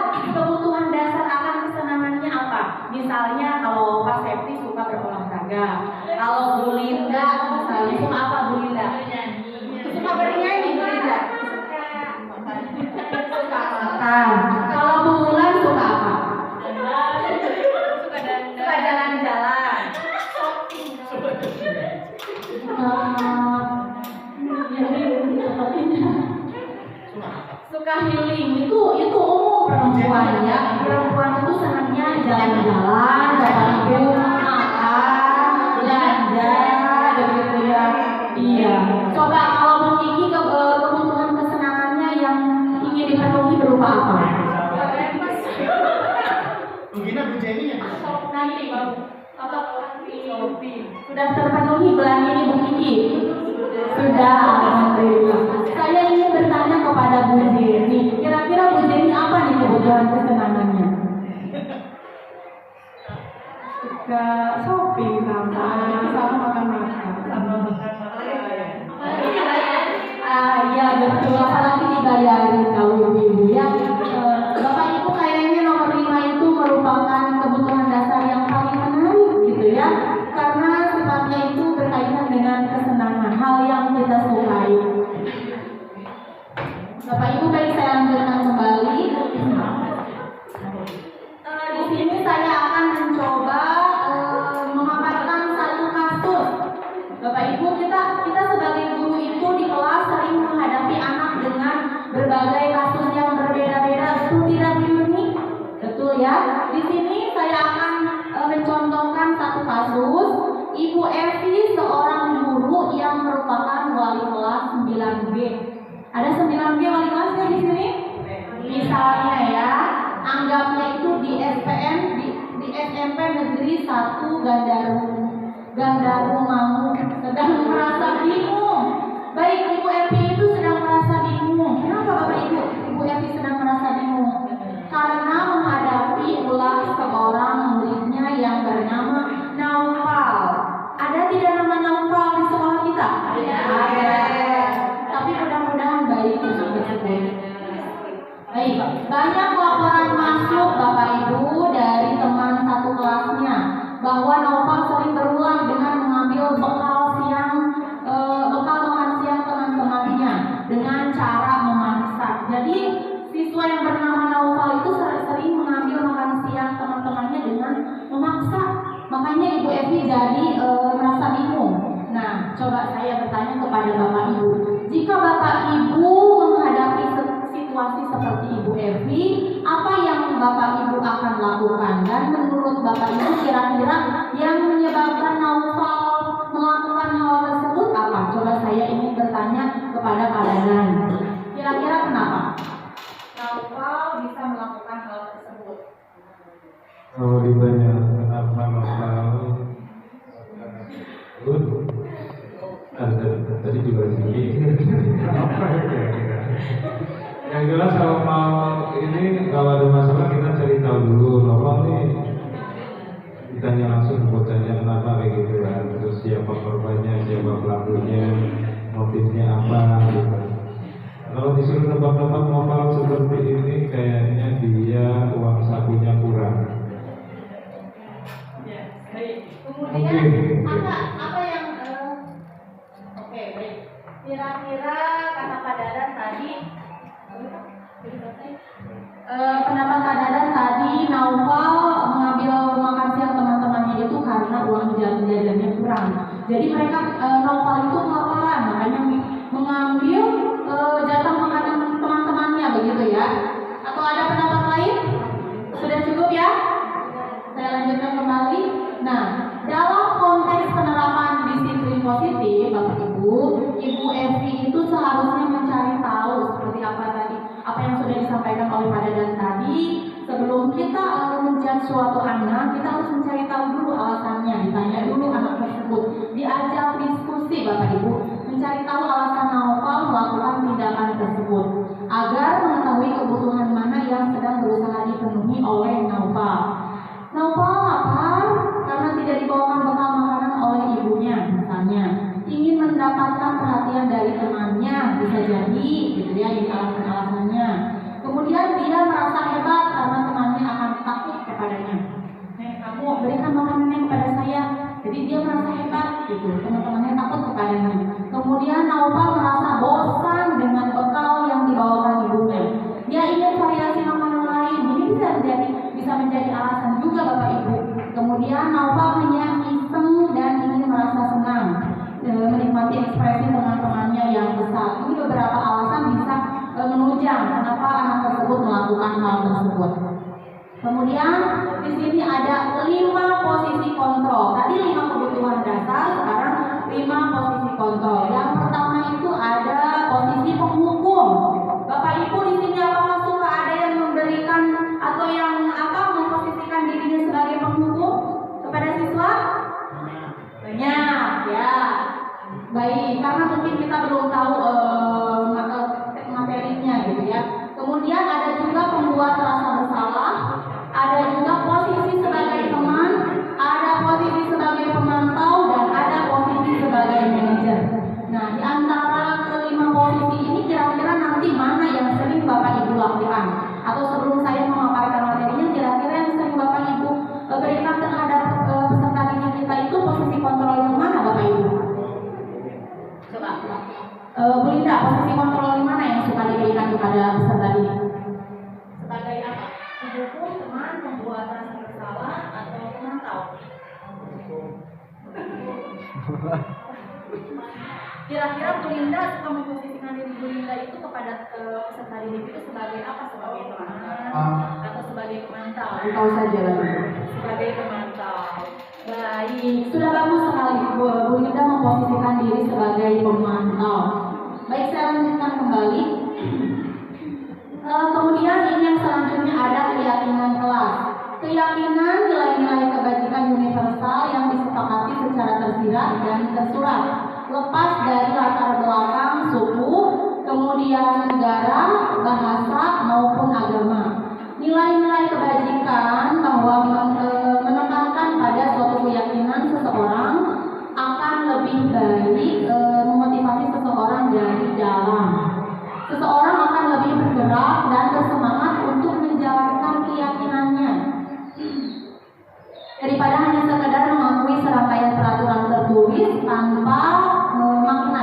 itu umum perempuan ya. Perempuan itu senangnya jalan-jalan, Bapak Ibu, makan, belanja, begitu ya. Iya. Coba kalau Bang Kiki kebutuhan kesenangannya yang ingin dipenuhi berupa apa? Mungkin Bu Jenny ya. Nanti baru. Sudah terpenuhi bulan ini Bu Kiki? Sudah, alhamdulillah. Saya ingin bertanya kepada Bu Jenny. Kira-kira Bu Jenny apa nih kebutuhan kesenangannya? Suka shopping sama makan-makan. Iya betul, apalagi dibayarin kalau ibu ya. Bapak Ibu kayaknya nomor 5 itu merupakan kebutuhan dasar yang paling menarik gitu ya. Karena sifatnya itu berkaitan dengan kesenangan, hal yang kita sukai. Bapak Ibu, baik saya lanjutkan kembali. Di sini saya akan mencoba memaparkan satu kasus. Bapak Ibu, kita sebagai guru itu di kelas sering menghadapi anak dengan berbagai kasus yang berbeda-beda. Betul tidak Bu Yuni? Betul ya. Di sini saya akan mencontohkan satu kasus. Ibu Evi seorang guru yang merupakan wali kelas 9B. Ada 9B wali kelasnya di sini? Misalnya ya, anggapnya itu di SPN di SMP Negeri 1 Gandaru Mangu sedang merasa bingung. Baik, Ibu Evi itu sedang merasa bingung. Kenapa Bapak Ibu? Ibu Evi sedang merasa bingung karena menghadapi ulah seorang muridnya yang bernama Naufal. Ada tidak nama Naufal di sekolah kita? Ada. Tapi mudah-mudahan baik untuk tersebut. Baik, banyak laporan masuk Bapak Ibu dari teman satu kelasnya bahwa Naufal sering berulang dengan mengambil bekal makan siang teman-temannya dengan cara memaksa. Jadi siswa yang bernama Naufal itu sering mengambil makan siang teman-temannya dengan memaksa. Makanya Ibu Evi jadi merasa bingung. Nah, coba saya bertanya kepada Bapak Ibu, jika Bapak Ibu menghadapi situasi seperti Ibu Evi, apa yang Bapak Ibu akan lakukan? Dan menurut Bapak Ibu kira-kira yang menyebabkan Naufal melakukan hal tersebut apa? Coba saya ingin bertanya kepada Pak Dadan. Kira-kira kenapa Naufal bisa melakukan hal tersebut? Kalau ditanya kenapa Naufal, tadi juga gini. Apa ya kira-kira? Yang jelas kalau mau ini kalau ada masalah kita cari tahu dulu. Naufal nih ditanya langsung bocahnya kenapa kayak gitu kan. Terus siapa korbannya, siapa pelakunya, motifnya apa gitu. Kalau disuruh tebak-tebak Naufal seperti ini kayaknya dia uang sakunya kurang. Kemudian apa yang oke, baik. Kira-kira kata Pak Dadan tadi pendapat Pak Dadan tadi Naufal mengambil makan siang teman-temannya itu karena uang jajannya kurang. Jadi mereka Naufal itu kelaparan, makanya mengambil jatah makanan teman-temannya begitu ya. Atau ada pendapat lain? Sudah cukup ya? Saya lanjutkan kembali. Nah, dalam konteks penerapan disiplin positif, Bapak Ibu, Ibu Evi itu seharusnya mencari tahu seperti apa tadi, apa yang sudah disampaikan oleh Pak Dadan tadi. Sebelum kita menjudge suatu anak, kita harus mencari tahu dulu alasannya, ditanya dulu anak tersebut, diajak diskusi Bapak Ibu, mencari tahu alasan Naufal melakukan tindakan tersebut, agar mengetahui kebutuhan mana yang sedang berusaha dipenuhi oleh Naufal. Naufal lapar karena tidak dibawakan bekal makanan oleh ibunya, misalnya ingin mendapatkan perhatian dari temannya, bisa jadi gitu ya, ini alasan-alasannya. Kemudian dia merasa hebat karena temannya akan takut kepadanya. Kamu berikan makanannya kepada saya. Jadi dia merasa hebat gitu, teman-temannya takut kepadanya. Kemudian Naufal merasa bosan dengan bekal yang dibawakan ibunya. Dia ingin variasi makanan lain. Ini bisa menjadi alasan juga Bapak Ibu. Kemudian Naufal hanya iseng dan ingin merasa senang, menikmati ekspresi teman-temannya yang besar. Ini beberapa alasan bisa menunjang kenapa anak tersebut melakukan hal tersebut. Kemudian di sini ada 5 posisi kontrol. Tadi 5 kebutuhan dasar, sekarang 5 posisi kontrol. Yang pertama itu ada posisi penghukum. Bapak Ibu di sini apakah suka ada yang memberikan atau yang memposisikan dirinya sebagai penghukum kepada siswa? Banyak, ya. Baik, karena mungkin kita belum tahu materinya gitu ya. Kemudian ada juga pembuat rasa bersalah, ada juga posisi sebagai teman, ada posisi sebagai pemantau, dan ada posisi sebagai manajer. Nah, di antara kelima posisi ini kira-kira nanti mana yang sering Bapak Ibu lakukan? Atau sebelum saya memaparkan materinya, kira-kira yang sering Bapak Ibu berikan terhadap peserta didik kita itu posisi kontrol yang mana Bapak Ibu? Coba. Bu Linda, posisi kontrol yang mana yang suka diberikan kepada peserta didik? Sebagai apa? Pendukung, teman, pembuat rasa bersalah, atau pemantau? Kira-kira Bu Linda suka memposisikan diri Bu Linda itu kepada peserta didik itu sebagai apa? Sebagai teman atau sebagai pemantau? Tahu saja lah. Sebagai pemantau. Baik, sudah bagus sekali Bu Linda memposisikan diri sebagai pemantau. Baik, saya lanjutkan kembali. Kemudian ini yang selanjutnya ada keyakinan kelas. Keyakinan nilai-nilai kebajikan universal yang disepakati secara tersirat dan tersurat, lepas dari latar belakang suku, kemudian negara, bahasa maupun agama. Nilai-nilai kebajikan bahwa menekankan pada suatu keyakinan seseorang akan lebih baik memotivasi seseorang dari dalam. Seseorang akan lebih bergerak dan bersemangat untuk menjalankan keyakinannya daripada hanya sekedar mengakui serangkaian peraturan tertulis tanpa makna.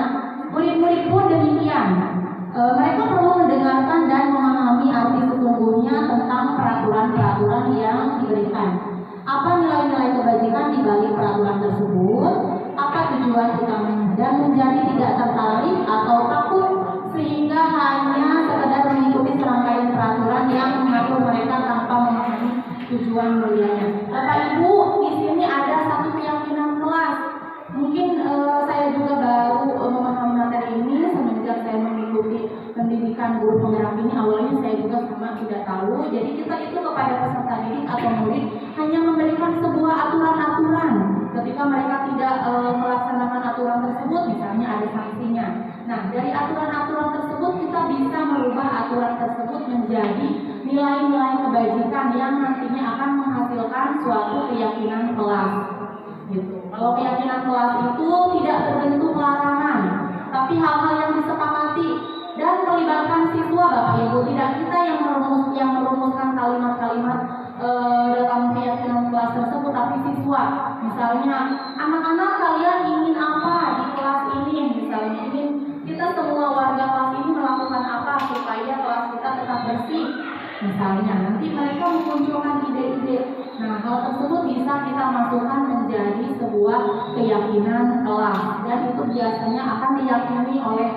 Murid-murid pun demikian. Mereka perlu mendengarkan dan memahami arti sesungguhnya tentang peraturan-peraturan yang diberikan. Apa nilai-nilai kebajikan di balik peraturan tersebut? Apa tujuan utamanya? Dan menjadi tidak tertarik atau takut sehingga hanya sekedar mengikuti serangkaian peraturan yang mengatur mereka tanpa memahami tujuan mulianya. Bapak Ibu, di sini ada satu keyakinan kelas. Mungkin saya juga baru memahami materi ini semenjak saya mengikuti pendidikan guru penggerak ini. Awalnya saya juga sama tidak tahu. Jadi kita itu kepada peserta didik atau murid hanya memberikan sebuah aturan-aturan. Ketika mereka tidak melaksanakan aturan tersebut, misalnya ada sanksinya. Nah, dari aturan-aturan tersebut kita bisa merubah aturan tersebut menjadi nilai-nilai kebajikan yang nantinya akan menghasilkan suatu keyakinan kelas. Gitu. Kalau keyakinan kelas itu tidak berbentuk larangan, tapi hal-hal yang disepakati dan melibatkan siswa, Bapak Ibu. Tidak kita yang merumuskan kalimat-kalimat dalam keyakinan kelas tersebut, tapi siswa. Misalnya, anak-anak kalian ingin apa di kelas ini? Misalnya ingin kita semua warga kelas ini melakukan apa supaya kelas kita tetap bersih. Misalnya, nanti mereka memunculkan ide-ide. Nah, hal tersebut bisa kita masukkan menjadi sebuah keyakinan kelas, dan itu biasanya akan diyakini oleh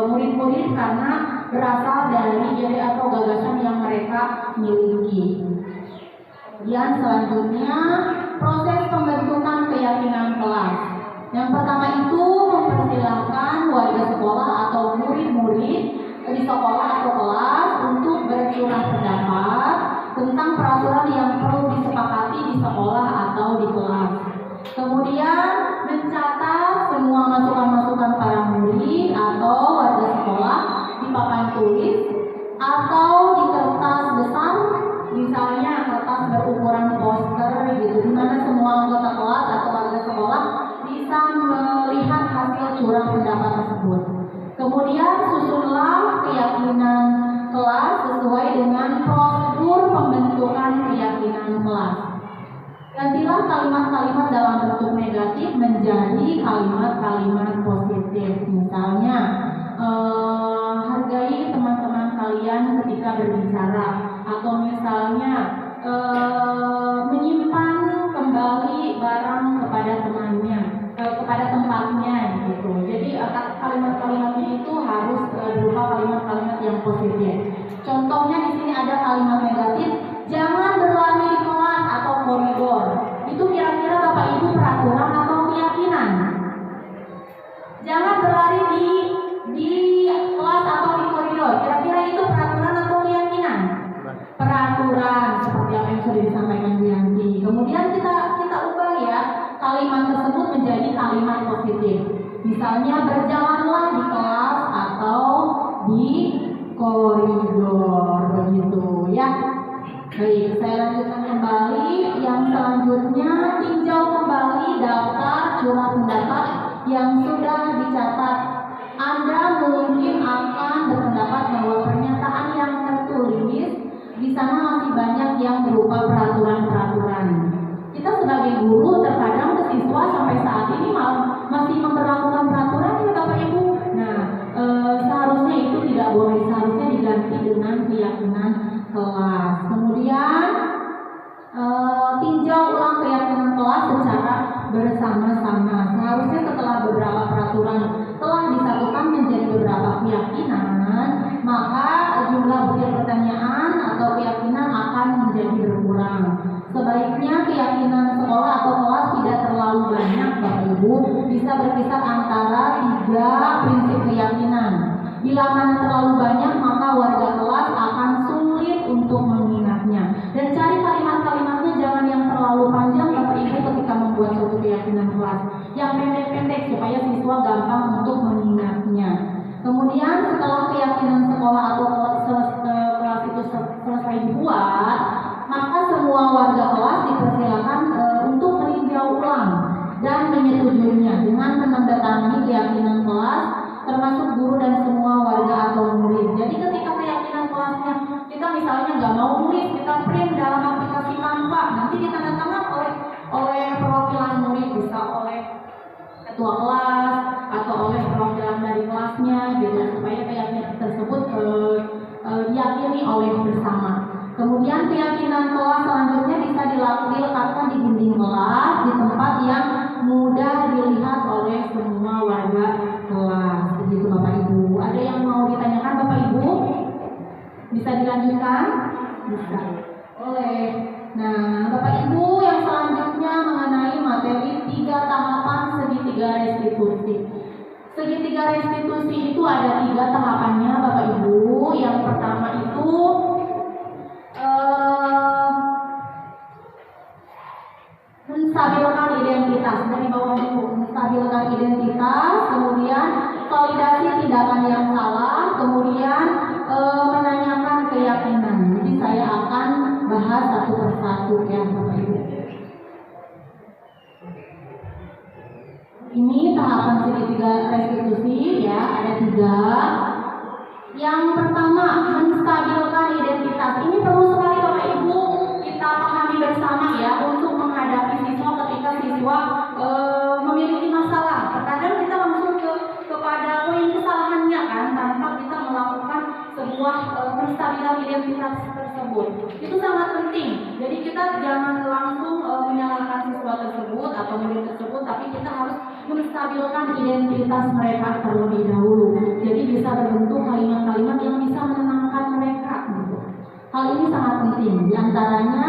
murid-murid karena berasal dari ide atau gagasan yang mereka miliki. Kemudian selanjutnya proses pembentukan keyakinan kelas. Yang pertama itu mempersilahkan warga sekolah atau murid-murid di sekolah atau kelas untuk bercurah pendapat tentang peraturan yang perlu disepakati di sekolah atau di kelas. Kemudian mencatat semua masukan-masukan para murid atau warga sekolah di papan tulis atau di kertas besar, misalnya kertas berukuran poster gitu, di mana semua anggota kelas atau warga sekolah bisa melihat hasil curah pendapat tersebut. Kemudian susunlah keyakinan kelas sesuai dengan prosedur pembentukan keyakinan kelas. Gantilah kalimat-kalimat dalam bentuk negatif menjadi kalimat-kalimat positif. Misalnya, hargai teman-teman kalian ketika berbicara, atau misalnya menyimpan kembali barang kepada temannya, kepada tempatnya gitu. Jadi kalimat-kalimatnya itu harus berupa kalimat positif. Contohnya di sini ada kalimat negatif, jangan berlari di kelas atau koridor. Itu kira-kira Bapak Ibu peraturan atau keyakinan? Jangan berlari di kelas atau di koridor. Kira-kira itu peraturan atau keyakinan? Peraturan, seperti apa yang sudah disampaikan Bu Yanti. Kemudian kita ubah ya kalimat tersebut menjadi kalimat positif. Misalnya berjalanlah di kelas atau di koridor, begitu ya. Baik, saya lanjutkan kembali. Yang selanjutnya, tinjau kembali daftar curah pendapat yang sudah dicatat. Anda mungkin akan berpendapat bahwa pernyataan yang tertulis di sana masih banyak yang berupa peraturan-peraturan. Kita sebagai guru terkadang ke siswa sampai saat ini masih memperlakukan peraturan ya Bapak Ibu. Nah, seharusnya itu tidak boleh, seharusnya diganti dengan keyakinan kelas. Kemudian tinjau ulang keyakinan kelas secara bersama-sama. Seharusnya setelah beberapa peraturan telah disatukan menjadi beberapa keyakinan, maka jumlah butir pertanyaan atau keyakinan akan menjadi berkurang. Sebaiknya keyakinan sekolah atau kelas tidak terlalu banyak Bapak Ibu, bisa berkisar antara 3 prinsip keyakinan. Bila mana terlalu banyak maka warga kelas akan sulit untuk mengingatnya. Dan cari kalimat-kalimatnya jangan yang terlalu panjang Bapak Ibu ketika membuat suatu keyakinan kelas. Yang pendek-pendek supaya siswa gampang untuk mengingatnya. Kemudian setelah keyakinan sekolah atau kelas itu selesai dibuat, maka semua warga kelas dipersilakan untuk meninjau ulang dan menyetujuinya dengan menandatangani keyakinan kelas, termasuk guru dan semua warga atau murid. Jadi ketika keyakinan kelasnya kita misalnya nggak mau nulis, kita print dalam aplikasi Canva, nanti ditandatangani oleh perwakilan murid, bisa oleh ketua kelas atau oleh perwakilan dari kelasnya, gitu, supaya keyakinan tersebut diyakini oleh bersama. Kemudian keyakinan kelas selanjutnya bisa diletakkan di dinding kelas di tempat yang mudah dilihat oleh semua warga kelas. Begitu Bapak Ibu. Ada yang mau ditanyakan Bapak Ibu? Bisa dilanjutkan? Bisa. Boleh. Nah, Bapak Ibu, yang selanjutnya mengenai materi 3 tahapan segitiga restitusi. Segitiga restitusi itu ada 3 tahapannya Bapak Ibu. Yang pertama itu menstabilkan identitas. Dari bawah itu menstabilkan identitas, kemudian validasi tindakan yang salah, kemudian menanyakan keyakinan. Jadi saya akan bahas satu persatu ya Bapak Ibu. Ini tahapan segitiga restitusi ya, ada 3. Yang pertama, menstabilkan identitas. Ini perlu sekali Bapak Ibu kita pahami bersama ya, untuk menghadapi siswa ketika siswa memiliki masalah. Terkadang kita langsung kepada poin kesalahannya kan, tanpa kita melakukan sebuah penstabilan identitas tersebut. Itu sangat penting. Jadi kita jangan langsung menyalahkan siswa tersebut atau murid tersebut, tapi kita harus menstabilkan identitas mereka terlebih dahulu. Jadi bisa terbentuk kalimat-kalimat yang bisa menenangkan mereka. Gitu. Hal ini sangat penting. Di antaranya,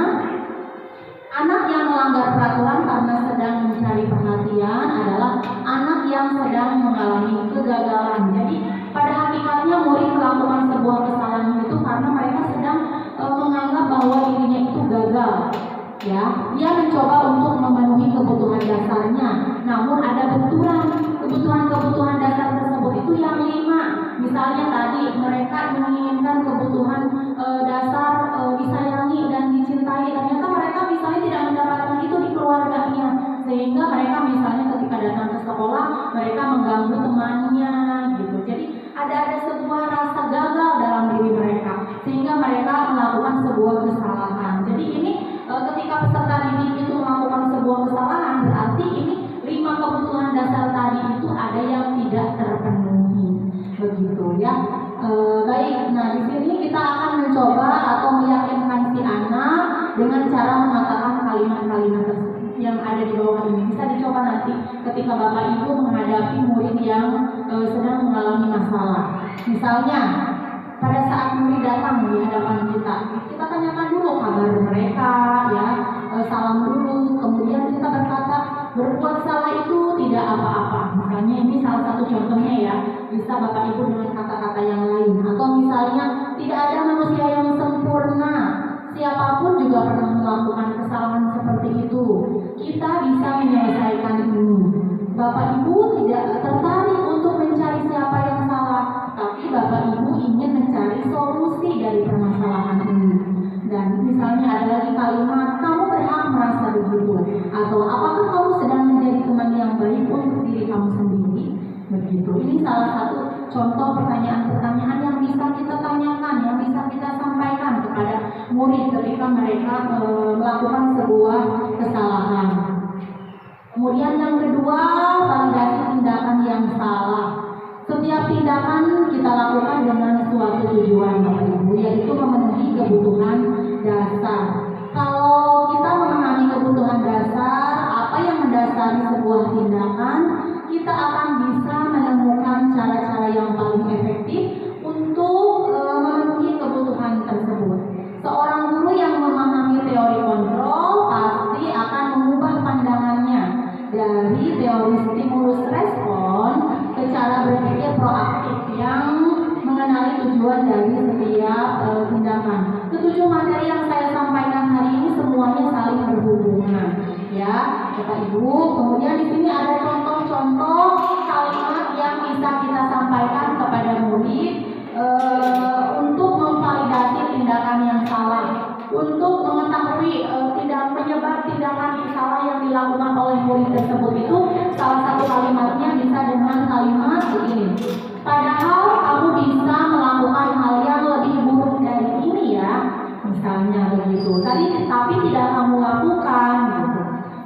anak yang melanggar peraturan karena sedang mencari perhatian adalah anak yang sedang mengalami kegagalan. Jadi pada hakikatnya murid melakukan sebuah kesalahan itu karena mereka sedang menganggap bahwa dirinya itu gagal. Ya, dia mencoba untuk memenuhi kebutuhan dasarnya, namun ada kebutuhan dasar tersebut itu yang 5. Misalnya tadi mereka menginginkan kebutuhan dasar disayangi dan dicintai, ternyata mereka misalnya tidak mendapatkan itu di keluarganya, sehingga mereka misalnya ketika datang ke sekolah mereka mengganggu temannya, gitu. Jadi ada sebuah rasa gagal dalam diri mereka, sehingga mereka melakukan sebuah kesalahan. Jadi ini ketika peserta didik itu melakukan sebuah kesalahan, berarti ini 5 kebutuhan dasar tadi itu ada yang tidak terpenuhi, begitu ya. Baik, nah di sini kita akan mencoba atau meyakinkan si anak dengan cara mengatakan kalimat-kalimat yang ada di bawah ini. Bisa dicoba nanti ketika Bapak Ibu menghadapi murid yang sedang mengalami masalah. Misalnya, pada saat murid datang di hadapan kita tanyakan dulu kabar mereka, ya, salam dulu, kemudian kita berkata berbuat salah itu tidak apa-apa. Misalnya ini salah satu contohnya ya, bisa Bapak Ibu dengan kata-kata yang lain. Atau misalnya tidak ada manusia yang sempurna, siapapun juga pernah melakukan kesalahan seperti itu. Kita bisa menyelesaikan ini. Bapak Ibu tidak tertarik untuk mencari siapa yang salah, tapi Bapak Ibu ingin mencari solusi dari permasalahan ini. Dan misalnya ada lagi kalimat, kamu berhak merasa begitu, atau apakah kamu sedang menjadi teman yang baik untuk diri kamu sendiri? Begitu. Ini salah satu contoh pertanyaan-pertanyaan yang bisa kita tanyakan, yang bisa kita sampaikan kepada murid ketika mereka melakukan sebuah kesalahan. Kemudian yang kedua, validasi tindakan yang salah. Setiap tindakan kita lakukan dengan suatu tujuan, Bapak Ibu, yaitu memenuhi kebutuhan dasar. Kalau kita memahami kebutuhan dasar, apa yang mendasari sebuah tindakan, kita akan bisa menemukan cara-cara yang paling efektif untuk memenuhi kebutuhan tersebut. Seorang guru yang memahami teori kontrol pasti akan mengubah pandangannya dari teori stimulus respon ke cara berpikir proaktif yang mengenali tujuan dari setiap tindakan. Ketujuh materi yang saya sampaikan hari ini semuanya saling berhubungan, ya, Bapak Ibu. Kemudian di sini ada contoh-contoh kalimat yang bisa kita sampaikan kepada murid untuk memvalidasi tindakan yang salah, untuk mengetahui penyebab tindakan yang salah yang dilakukan oleh murid tersebut itu. Salah satu kalimatnya bisa dengan kalimat begini, padahal kamu bisa melakukan hal yang lebih buruk dari ini ya, misalnya begitu. Tapi tidak kamu lakukan gitu.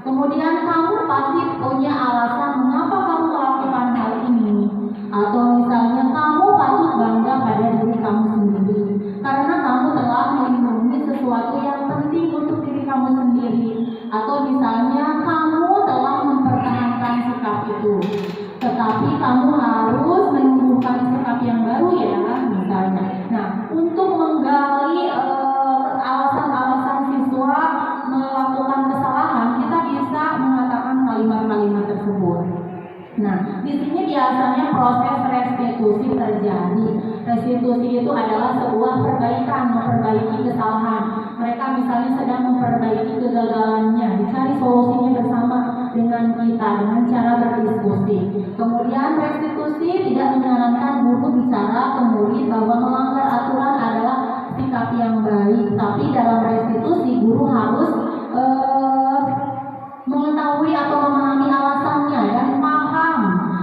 Kemudian kamu pasti punya alasan mengapa kamu melakukan hal ini. Atau misalnya kamu patut bangga pada diri kamu sendiri karena kamu telah melindungi sesuatu yang penting untuk diri kamu sendiri. Atau misalnya kamu telah mempertahankan sikap itu, tetapi kamu harus menumbuhkan sikap yang baru ya, misalnya. Nah, untuk menggali alasan-alasan siswa melakukan kesalahan, kita bisa mengatakan kalimat-kalimat tersebut. Nah, di sini biasanya proses restitusi terjadi. Restitusi itu adalah sebuah perbaikan, memperbaiki kesalahan. Mereka misalnya sedang memperbaiki kegagalannya, dicari solusinya bersama dengan kita dengan cara berdiskusi. Kemudian restitusi tidak menyarankan guru bicara ke murid bahwa melanggar aturan adalah sikap yang baik, tapi dalam restitusi guru harus mengetahui atau memahami alasannya dan paham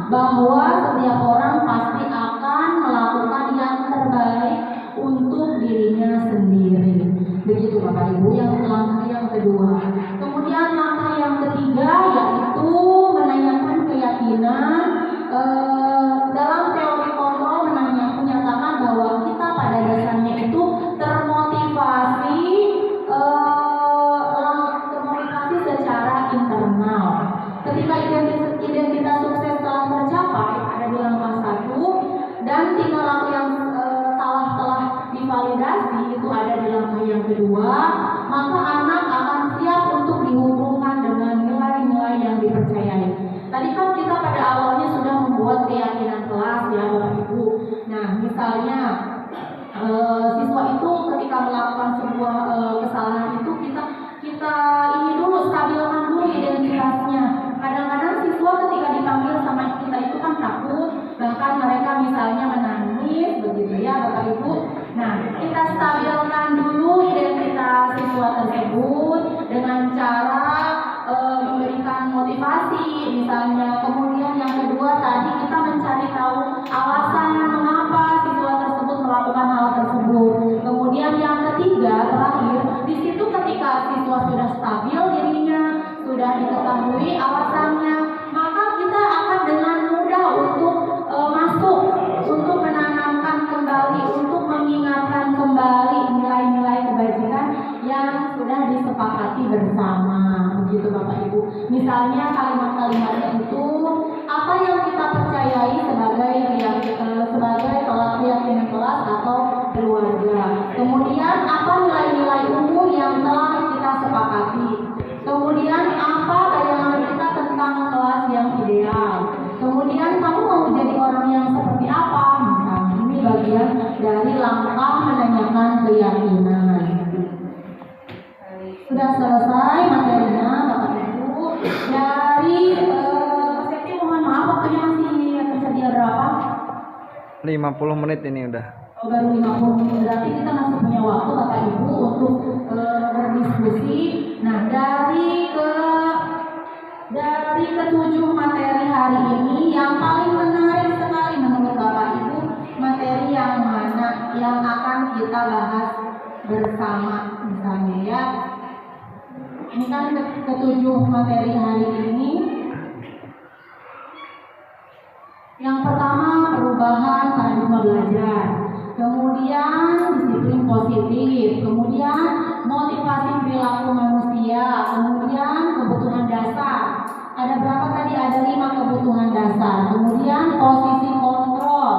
bahwa setiap orang pasti akan melakukan yang terbaik untuk dirinya sendiri. Begitu Bapak Ibu, yang langkah yang kedua. Kemudian langkah yang ketiga yaitu menanyakan keyakinan. Dalam teori kontrol menyatakan bahwa kita pada dasarnya itu termotivasi secara internal. Ketika identitas sukses telah tercapai, ada di langkah 1, dan tingkah laku yang salah telah divalidasi, itu ada di langkah yang kedua, maka anak akan siap untuk dihubungkan dengan nilai-nilai yang dipercayai. Tadi kan kita pada awalnya sudah membuat keyakinan kelas ya Bapak Ibu. Nah, misalnya siswa itu ketika melakukan sebuah kesalahan itu kita ini dulu stabilkan dulu identitasnya. Kadang-kadang siswa ketika dipanggil sama kita itu kan takut, bahkan mereka misalnya menangis begitu ya Bapak Ibu. Nah, kita stabilkan dulu identitas siswa tersebut dengan cara memberikan motivasi misalnya. Kemudian yang kedua tadi kita mencari tahu alasan mengapa siswa tersebut melakukan hal tersebut. Kemudian yang ketiga terakhir, di situ ketika siswa sudah stabil dirinya, sudah diketahui alasannya, maka kita akan dengan mudah untuk masuk, untuk menanamkan kembali, untuk mengingatkan kembali nilai-nilai kebajikan yang sudah disepakati bersama. Begitu Bapak Ibu. Misalnya kalimat-kalimatnya itu apa yang kita percayai sebagai keyakinan kelas atau keluarga. Kemudian apa nilai-nilai umum yang telah kita sepakati. Kemudian apa bayangan kita tentang kelas yang ideal. Kemudian kamu mau jadi orang yang seperti apa? Misalnya ini bagian dari langkah menanyakan keyakinan. Sudah selesai materinya Bapak Ibu. Dari Seti mohon maaf waktunya masih tersedia berapa? 50 menit ini udah. Oh, baru 50 menit, berarti kita masih punya waktu Bapak Ibu untuk berdiskusi. Nah, dari ketujuh materi hari ini yang paling menarik sekali menurut Bapak Ibu, materi yang mana yang akan kita bahas bersama misalnya ya. Ini kan ketujuh materi hari ini. Yang pertama perubahan paradigma belajar, kemudian disiplin positif, kemudian motivasi perilaku manusia, kemudian kebutuhan dasar. Ada berapa tadi? Ada 5 kebutuhan dasar. Kemudian posisi kontrol,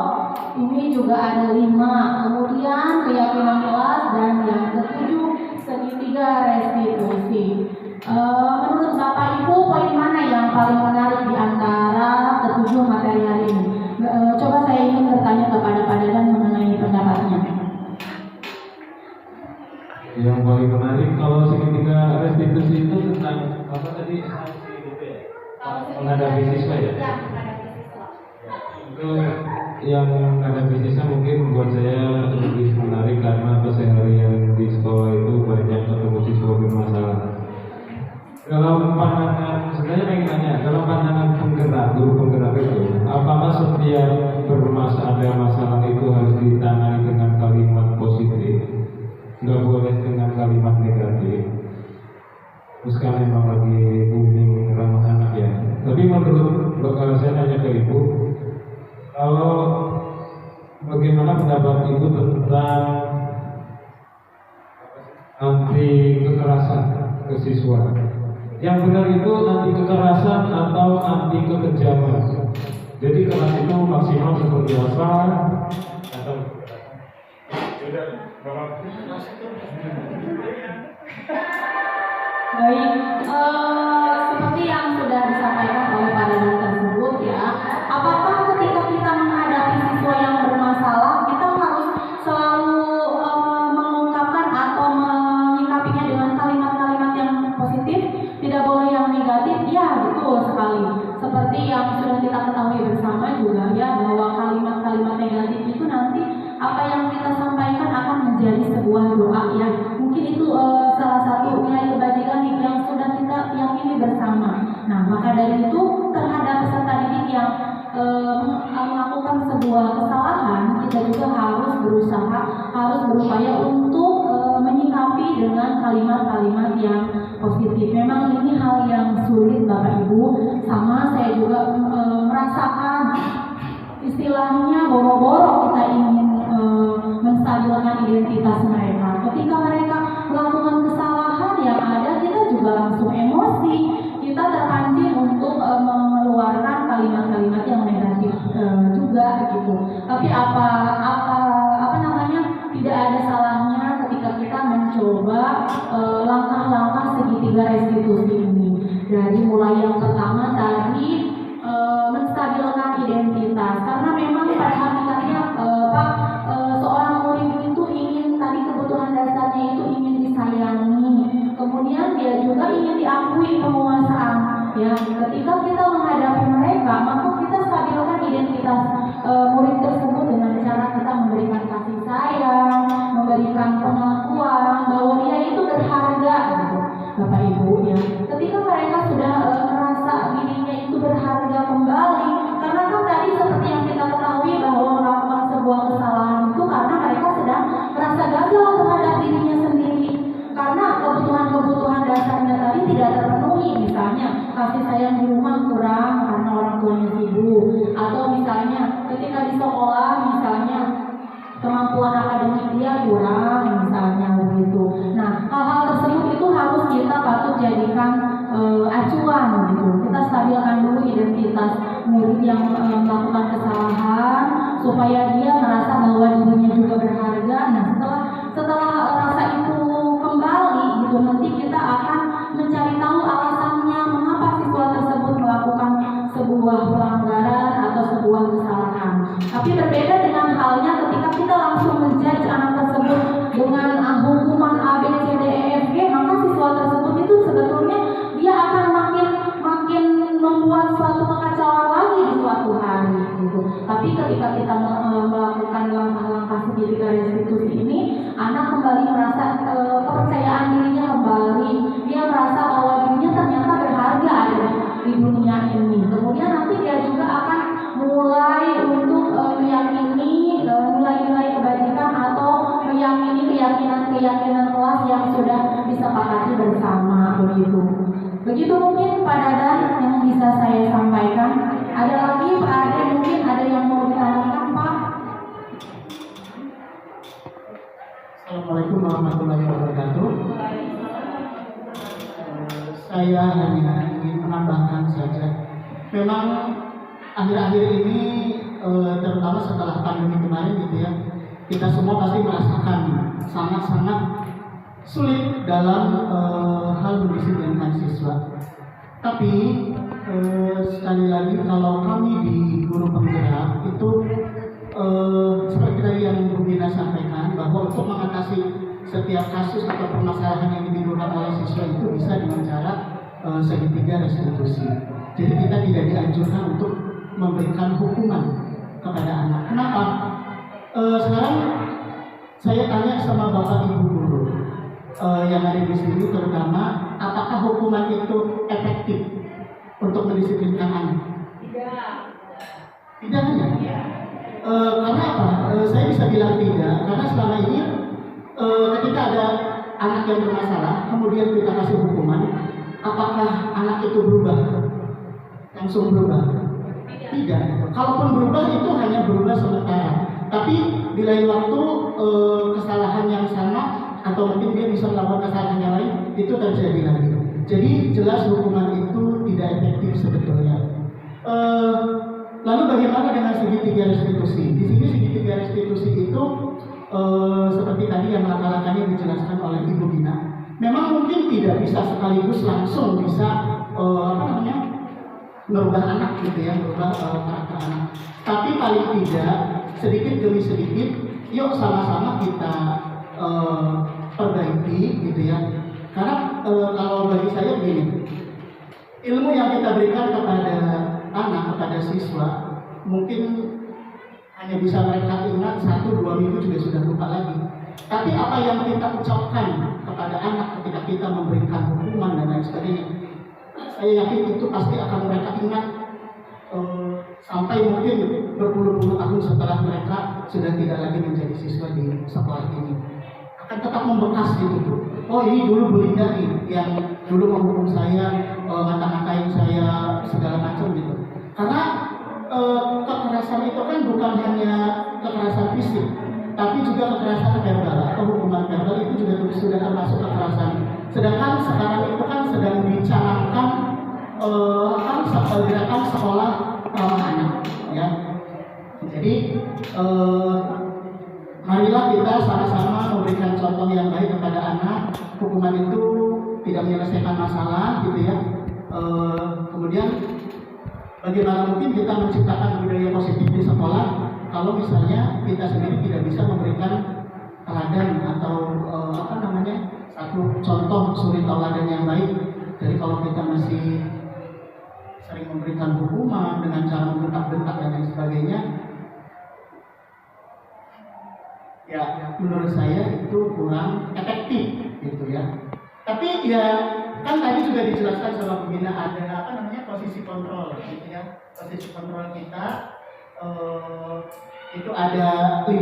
ini juga ada 5. Kemudian keyakinan kelas dan yang ketujuh segitiga restitusi. Menurut Bapak Ibu poin mana yang paling menarik di antara ketujuh materi hari ini? Coba saya ingin bertanya kepada Pak Dadan mengenai pendapatnya. Yang paling menarik kalau segitiga restitusi itu tentang apa tadi? Menghadapi siswa ya? Itu yang menghadapi siswa mungkin buat saya lebih menarik karena keseharian di sekolah itu banyak ketemu siswa bermasalah. Kalau pandangan, sebenarnya pengen tanya, kalau pandangan penggerak, guru penggerak itu, apakah setiap ada masalah itu harus ditangani dengan kalimat positif? Nggak boleh dengan kalimat negatif. Terus kan memang lagi booming ramah anak ya. Tapi menurut kalau saya nanya ke ibu, kalau bagaimana pendapat ibu tentang anti kekerasan ke siswa? Yang benar itu anti kekerasan atau anti kekejaman? Jadi keras itu maksimal seperti apa? Atau Baik, seperti yang sudah disampaikan oleh Pak Dadan tersebut ya, apakah ketika kita menghadapi siswa yang bermasalah, kita harus selalu mengungkapkan atau menyikapinya dengan kalimat-kalimat yang positif, tidak boleh yang negatif? Ya, betul sekali. Seperti yang sudah kita ketahui bersama juga ya, bahwa kalimat-kalimat negatif itu nanti apa yang kita sampaikan akan menjadi sebuah doa ya. Mungkin itu salah satu nilai kebajikan yang sudah kita yakini bersama. Nah, maka dari itu terhadap peserta didik yang melakukan sebuah kesalahan, kita juga harus berupaya untuk menyikapi dengan kalimat-kalimat yang positif. Memang ini hal yang sulit Bapak Ibu, sama saya juga merasakan istilahnya boro-boro kita ingin menstabilkan identitas mereka. Ketika mereka melakukan kesalahan yang ada, kita juga langsung emosi, kita terpancing untuk mengeluarkan kalimat-kalimat yang negatif juga gitu. Tapi apa namanya, tidak ada salahnya ketika kita mencoba langkah-langkah segitiga restitusi ini. Dari mulai yang pertama tadi menstabilkan identitas, karena memang pada hakikatnya seorang murid itu ingin, tadi kebutuhan dasarnya itu ingin disayangi, kemudian dia juga ingin diakui penguasaan ya. Ketika kita menghadapi mereka, maka kita stabilkan identitas murid tersebut dengan cara kita memberikan kasih sayang, memberikan pengakuan bahwa dia itu berharga gitu, Bapak Ibu ya. Ketika mereka sudah merasa dirinya itu berharga kembali, karena kan tadi seperti yang kita ketahui bahwa melakukan sebuah kesalahan itu karena mereka sedang merasa gagal terhadap dirinya sendiri, karena kebutuhan dasarnya tadi tidak terpenuhi. Misalnya kasih sayang di rumah kurang karena orang tuanya sibuk, atau misalnya ketika di sekolah misalnya kemampuan akademik dia kurang misalnya begitu. Nah, hal-hal tersebut itu harus kita patut jadikan acuan gitu. Kita stabilkan dulu identitas murid yang melakukan kesalahan supaya dia merasa bahwa dirinya juga berharga. Nah, setelah rasa itu kembali gitu, nanti kita akan mencari tahu alasannya mengapa siswa tersebut melakukan sebuah pelanggaran atau sebuah kesalahan. Tapi berbeda dengan halnya ketika kita langsung menjudge anak tersebut dengan hukuman A, B, C, D, E, F, G, maka siswa tersebut itu sebetulnya dia akan makin membuat suatu kekacauan lagi di suatu hari gitu. Tapi ketika kita melakukan langkah-langkah segitiga restitusi ini, anak kembali merasa kepercayaan dirinya kembali, dia merasa bahwa dirinya ternyata berharga ada di dunia ini. Kemudian nanti dia juga akan mulai untuk meyakini nilai-nilai kebajikan atau meyakini keyakinan kelas yang sudah disepakati bersama begitu. Begitu mungkin Pak Dadan yang bisa saya sampaikan. Ada lagi Pak Ade, mungkin ada yang mau ditambahkan Pak? Assalamualaikum warahmatullahi wabarakatuh. Saya hanya ingin menambahkan saja. Memang akhir-akhir ini, terutama setelah pandemi kemarin gitu ya, kita semua pasti merasakan sangat-sangat sulit dalam hal mendisiplinkan siswa. Tapi sekali lagi, kalau kami di guru penggerak itu seperti tadi yang Bu Gina sampaikan, bahwa untuk mengatasi setiap kasus atau permasalahan yang ditimbulkan oleh siswa itu bisa dengan cara segitiga restitusi. Jadi kita tidak dianjurkan untuk memberikan hukuman kepada anak. Kenapa? Sekarang saya tanya sama Bapak Ibu guru yang ada di sini, terutama, apakah hukuman itu efektif untuk mendisiplinkan anak? Tidak hanya. Karena apa? Saya bisa bilang tidak, karena selama ini ketika ada anak yang bermasalah, kemudian kita kasih hukuman, apakah anak itu berubah? Langsung berubah? Tidak. Kalaupun berubah, itu hanya berubah sementara. Tapi di lain waktu kesalahan yang sama, atau mungkin dia bisa melakukan kesalahan yang lain, itu terjadi lagi. Jadi jelas hukuman itu tidak efektif sebetulnya. Lalu bagaimana dengan segitiga restitusi? Di sini segitiga restitusi itu seperti tadi yang langkah-langkahnya dijelaskan oleh Ibu Gina. Memang mungkin tidak bisa sekaligus langsung bisa merubah anak gitu ya, merubah karakter anak. Tapi paling tidak sedikit demi sedikit, yuk sama-sama kita perbaiki gitu ya. Karena kalau bagi saya begini, ilmu yang kita berikan kepada anak, kepada siswa, mungkin hanya bisa mereka ingat 1-2 minggu juga sudah lupa lagi. Tapi apa yang kita ucapkan kepada anak ketika kita memberikan hukuman dan lain sebagainya, saya yakin itu pasti akan mereka ingat sampai mungkin berpuluh-puluh tahun setelah mereka sudah tidak lagi menjadi siswa di sekolah ini. Akan tetap membekas gitu. Oh, ini dulu Bu Linda nih yang dulu menghukum saya, ngata-ngatain saya segala macam gitu. Karena kekerasan itu kan bukan hanya kekerasan fisik, tapi juga kekerasan verbal atau hukuman verbal itu juga sudah termasuk kekerasan. Sedangkan sekarang itu kan sedang dicanangkan gerakan sekolah ramah anak, ya. Jadi marilah kita sama-sama memberikan contoh yang baik kepada anak. Hukuman itu tidak menyelesaikan masalah, gitu ya. Kemudian bagaimana mungkin kita menciptakan budaya positif di sekolah kalau misalnya kita sendiri tidak bisa memberikan teladan atau satu contoh suri tauladan yang baik. Jadi kalau kita masih sering memberikan hukuman dengan cara membentak-bentak dan lain sebagainya, ya menurut saya itu kurang efektif gitu ya. Tapi ya kan tadi juga dijelaskan sama Bu Gina, ada posisi kontrol gitu ya. Posisi kontrol kita itu ada 5,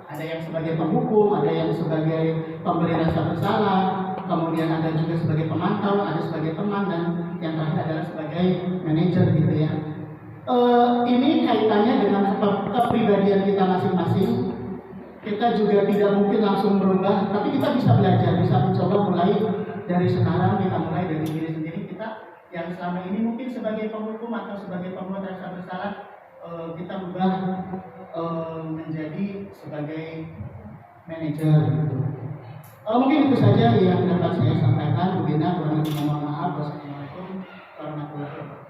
ada yang sebagai penghukum, ada yang sebagai pemberi rasa bersalah, kemudian ada juga sebagai pemantau, ada sebagai teman, dan yang terakhir adalah sebagai manajer gitu ya. Ini kaitannya dengan kepribadian kita masing-masing. Kita juga tidak mungkin langsung berubah, tapi kita bisa belajar, bisa mencoba mulai dari sekarang. Kita mulai dari diri sendiri kita yang selama ini mungkin sebagai penghukum atau sebagai pembuat rasa bersalah kita ubah menjadi sebagai manajer gitu. Mungkin itu saja yang dapat saya sampaikan. Bu Gina, kurang lebih mohon maaf. Wassalamualaikum warahmatullahi wabarakatuh.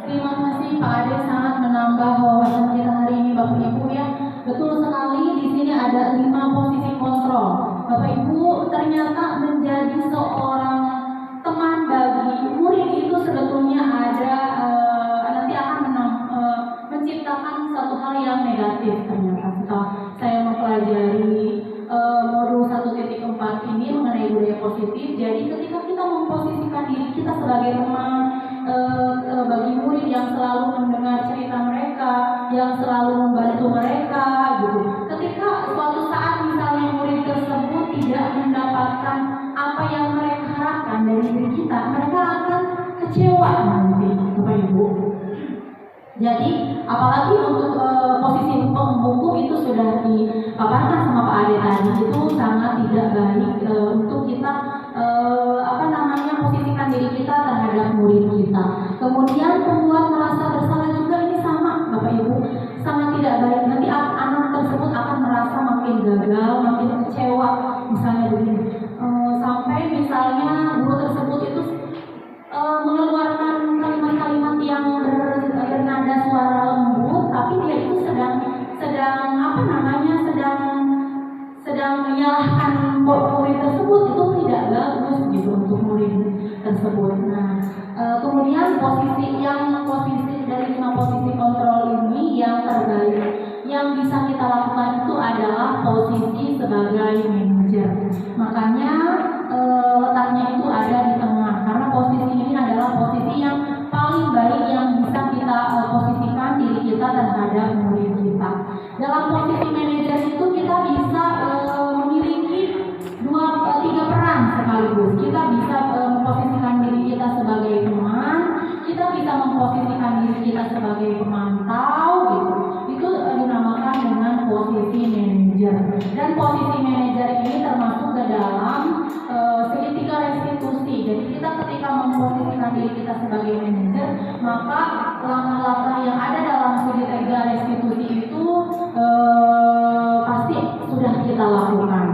Terima kasih Pak Ade, sangat menambah wawasan kita hari ini Bapak Ibu ya. Betul sekali, di sini ada 5 posisi kontrol. Bapak Ibu, ternyata menjadi seorang teman bagi murid itu sebetulnya ada nanti akan menciptakan satu hal yang negatif ternyata. Setelah saya mempelajari modul 1.4 ini mengenai budaya positif, jadi ketika kita memposisikan diri kita sebagai teman bagi murid yang selalu mendengar cerita mereka, yang selalu membantu mereka gitu. Ketika suatu saat misalnya murid tersebut tidak mendapatkan apa yang mereka harapkan dari diri kita, mereka akan kecewa nanti, Bapak Ibu. Jadi apalagi untuk posisi buku itu sudah dipaparkan sama Pak Ade tadi, itu sangat tidak baik untuk kita posisikan diri kita terhadap murid kita. Kemudian membuat merasa bersalah juga, ini sama Bapak Ibu, sangat tidak baik. Nanti anak tersebut akan merasa makin gagal, makin kecewa, misalnya begini, sampai misalnya guru tersebut itu mengeluarkan kalimat-kalimat yang bernada suara lembut, tapi dia itu sedang menyalahkan murid tersebut. Itu tidak bagus gitu untuk murid tersebut. Nah, kemudian posisi dari 5 posisi kontrol ini yang terbaik yang bisa kita lakukan itu adalah posisi sebagai manajer. Makanya letaknya itu ada di tengah, karena posisi ini adalah posisi yang paling baik yang bisa kita posisikan diri kita terhadap murid kita. Dalam posisi manajer itu kita bisa memiliki 2-3 peran sekaligus. Kita bisa memposisikan diri kita sebagai teman, kita bisa memposisikan diri kita sebagai pemantau gitu. Itu dinamakan dengan posisi manajer. Dan posisi manajer ini termasuk ke dalam segitiga restitusi. Jadi kita ketika memposisikan diri kita sebagai manajer, maka langkah-langkah yang ada dalam segitiga restitusi itu pasti sudah kita lakukan.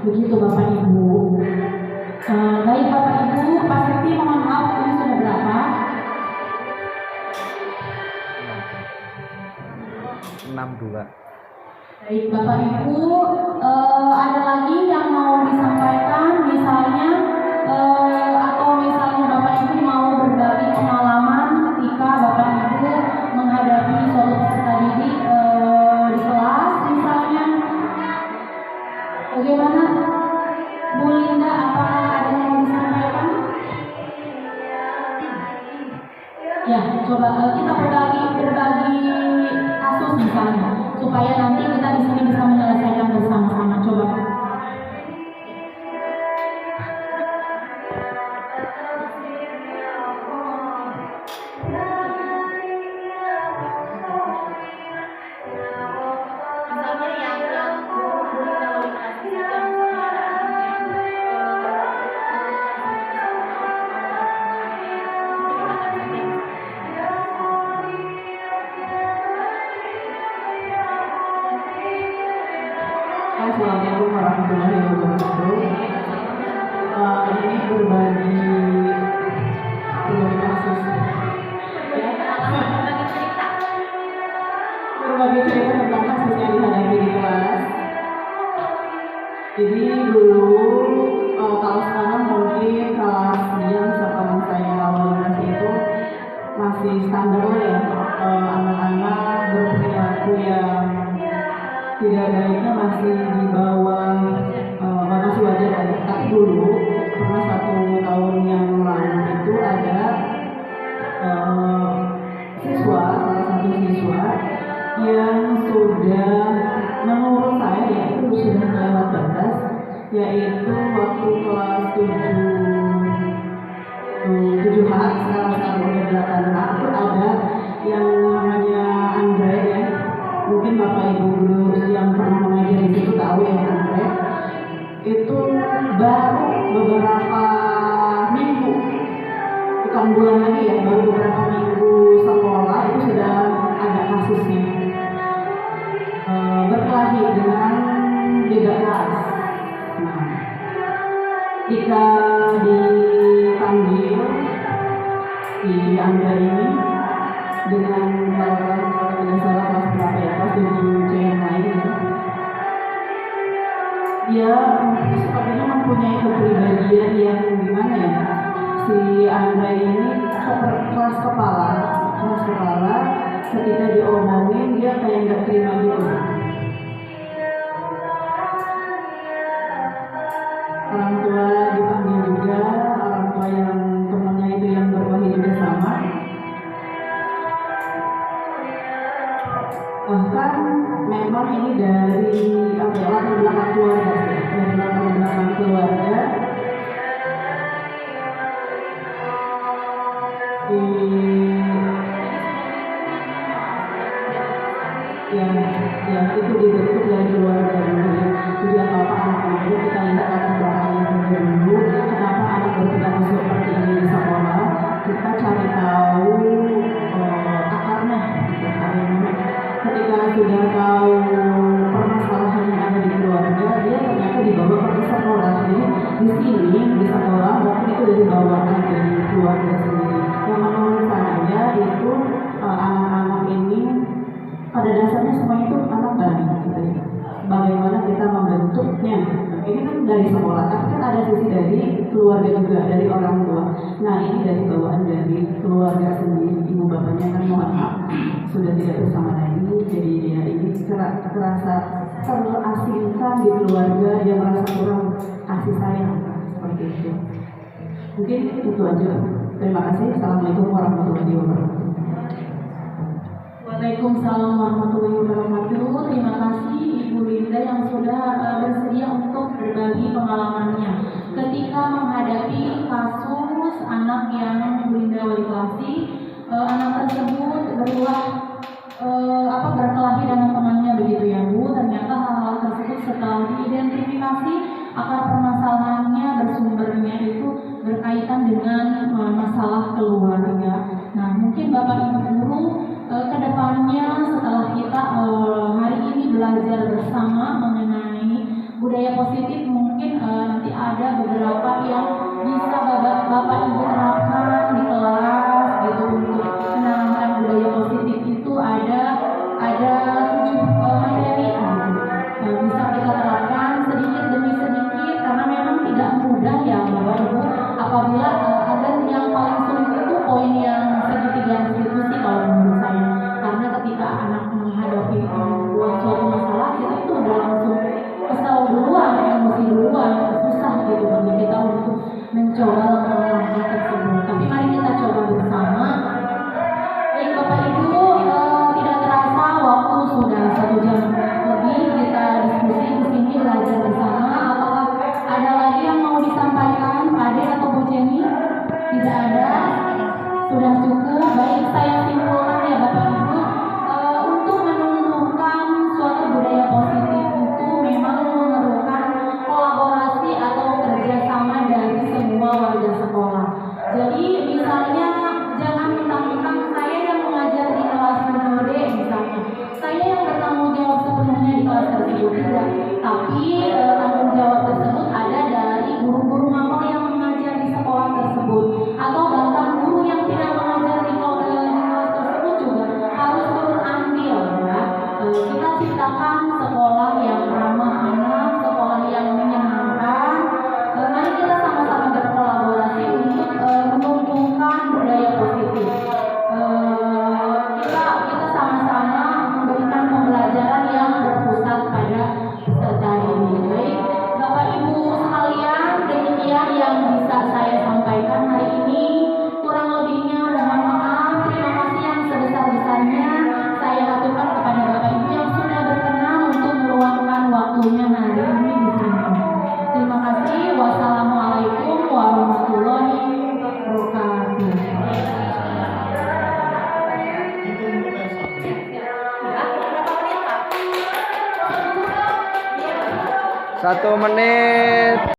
Begitu Bapak Ibu. Baik Bapak Ibu, Pak Sekti mohon maaf, ini sudah berapa? 62. Baik Bapak Ibu, ada lagi yang mau disampaikan, misalnya atau misalnya Bapak Ibu mau berbagi pengalaman ketika Bapak Ibu menghadapi suatu peserta didik di kelas, misalnya bagaimana? Bu Linda, apakah ada yang mau disampaikan? Ya, coba kita berbagi kasus misalnya, supaya nanti kita di sini bisa menyelesaikan bersama-sama. Coba. Assalamualaikum warahmatullahi wabarakatuh. Ini berbagi kasus, berbagi cerita tentang kasus yang dihadapi di kelas. Jadi dulu kalau sekarang mungkin kelas yang zaman saya awal kelas itu masih standar lah ya, anak-anak berperilaku yang tidak baiknya masih di bawah masih wajar aja. Tapi dulu pernah 1 tahun yang lalu itu ada salah satu siswa yang sudah menurut saya ya itu sudah melewat batas, yaitu waktu kelas 7H, sekarang udah 8H itu ada yang namanya Andre ya. Mungkin Bapak Ibu guru yang pernah mengajar di situ tahu ya, Andre itu baru beberapa minggu, bukan bulan lagi ya, baru beberapa minggu sekolah itu sudah ada kasusnya berkelahi dengan beda ras. Nah, ketika dipanggil si Anda ini dengan kalau tidak salah kelas berapa ya, kelas 7 C yang lain gitu, dia sepertinya mempunyai kepribadian yang gimana ya, si Anda ini keras kepala ketika diomongin dia kayak nggak terima gitu. Orang tua dipanggil juga, orang tua yang temannya itu yang berwahid juga sama. Bahkan memang ini dari latar belakang keluarga sih, dari latar belakang keluarga. Yang itu dibentuk dari keluarga dulu ya. Jadi apa-apa anak-anak itu kita lihat latar belakangnya dulu. Kenapa anak berperilaku seperti ini di sekolah? Kita cari tahu akarnya. Ketika sudah tahu permasalahan yang ada di keluarga, dia ternyata dibawa ke sekolah. Jadi di sini di sekolah bahkan itu dari bawaan dari keluarga sendiri. Yang menurut saya itu anak-anak ini pada dasarnya semua itu anak bayi gitu ya. Bagaimana kita membentuknya? Nah, ini kan dari sekolah, tapi kan ada sisi dari keluarga juga, dari orang tua. Nah, ini dari bawaan dari keluarga sendiri. Ibu bapaknya kan mohon maaf sudah tidak bersama lagi, jadi dia ini terasa terasingkan di keluarga, dia merasa kurang kasih sayang seperti itu. Mungkin itu aja. Terima kasih. Assalamualaikum warahmatullahi wabarakatuh. Waalaikumsalam warahmatullahi wabarakatuh. Terima kasih Ibu Linda yang sudah bersedia untuk berbagi pengalamannya ketika menghadapi kasus anak yang Ibu Linda wali kelasi. Anak tersebut berulah berkelahi dengan temannya begitu ya Bu. Ternyata hal-hal tersebut setelah diidentifikasi akar permasalahannya bersumbernya itu berkaitan dengan masalah keluarga. Nah, mungkin Bapak Ibu guru kedepannya setelah kita hari ini belajar bersama mengenai budaya positif, mungkin nanti ada beberapa yang bisa Bapak Ibu terapkan di kelas gitu untuk menanamkan budaya positif itu ada 7 materi bisa kita terapkan sedikit demi sedikit karena memang tidak mudah ya Bapak Ibu. Apabila ada yang paling sulit itu poin yang segitiga institusi kalau menurut saya, karena ketika anak menghadapi suatu masalah itu udah langsung kesal duluan, emosi duluan, susah gitu bagi kita untuk mencoba langkah-langkah tersebut. Tapi mari kita coba bersama. Baik Bapak Ibu, tidak terasa waktu sudah 1 jam lebih kita diskusi di sini belajar bersama. Apakah ada lagi yang mau disampaikan Pak Ade atau Bu Jenny? Tidak ada. Sudah cukup. Baik, saya simpulkan ya Bapak Ibu, untuk menumbuhkan suatu budaya positif itu memang memerlukan kolaborasi atau kerjasama dari semua warga sekolah. Jadi misalnya jangan mentang-mentang saya yang mengajar di kelas metode misalnya, saya yang bertanggung jawab sepenuhnya di kelas tersebut, tidak. Tapi tanggung jawab tersebut ada dari guru-guru mapel yang mengajar di sekolah tersebut, atau bahkan guru yang tidak mengajar di kelas tersebut juga harus turun andil ya. Kita ciptakan sekolah yang ramah anak, sekolah yang menyenangkan. Mari kita sama-sama berkolaborasi untuk menumbuhkan budaya positif. Kita sama-sama memberikan pembelajaran yang berpusat pada peserta ini. Baik, Bapak Ibu sekalian, demikian yang bisa saya sampaikan hari ini. Kurang lebihnya mohon maaf. Terima kasih yang sebesar-besarnya saya aturkan kepada Bapak Ibu yang sudah berkenan untuk meluangkan waktunya hari ini di sini. Terima kasih. Wassalamualaikum warahmatullahi wabarakatuh. Itu bukan satu. 1 menit.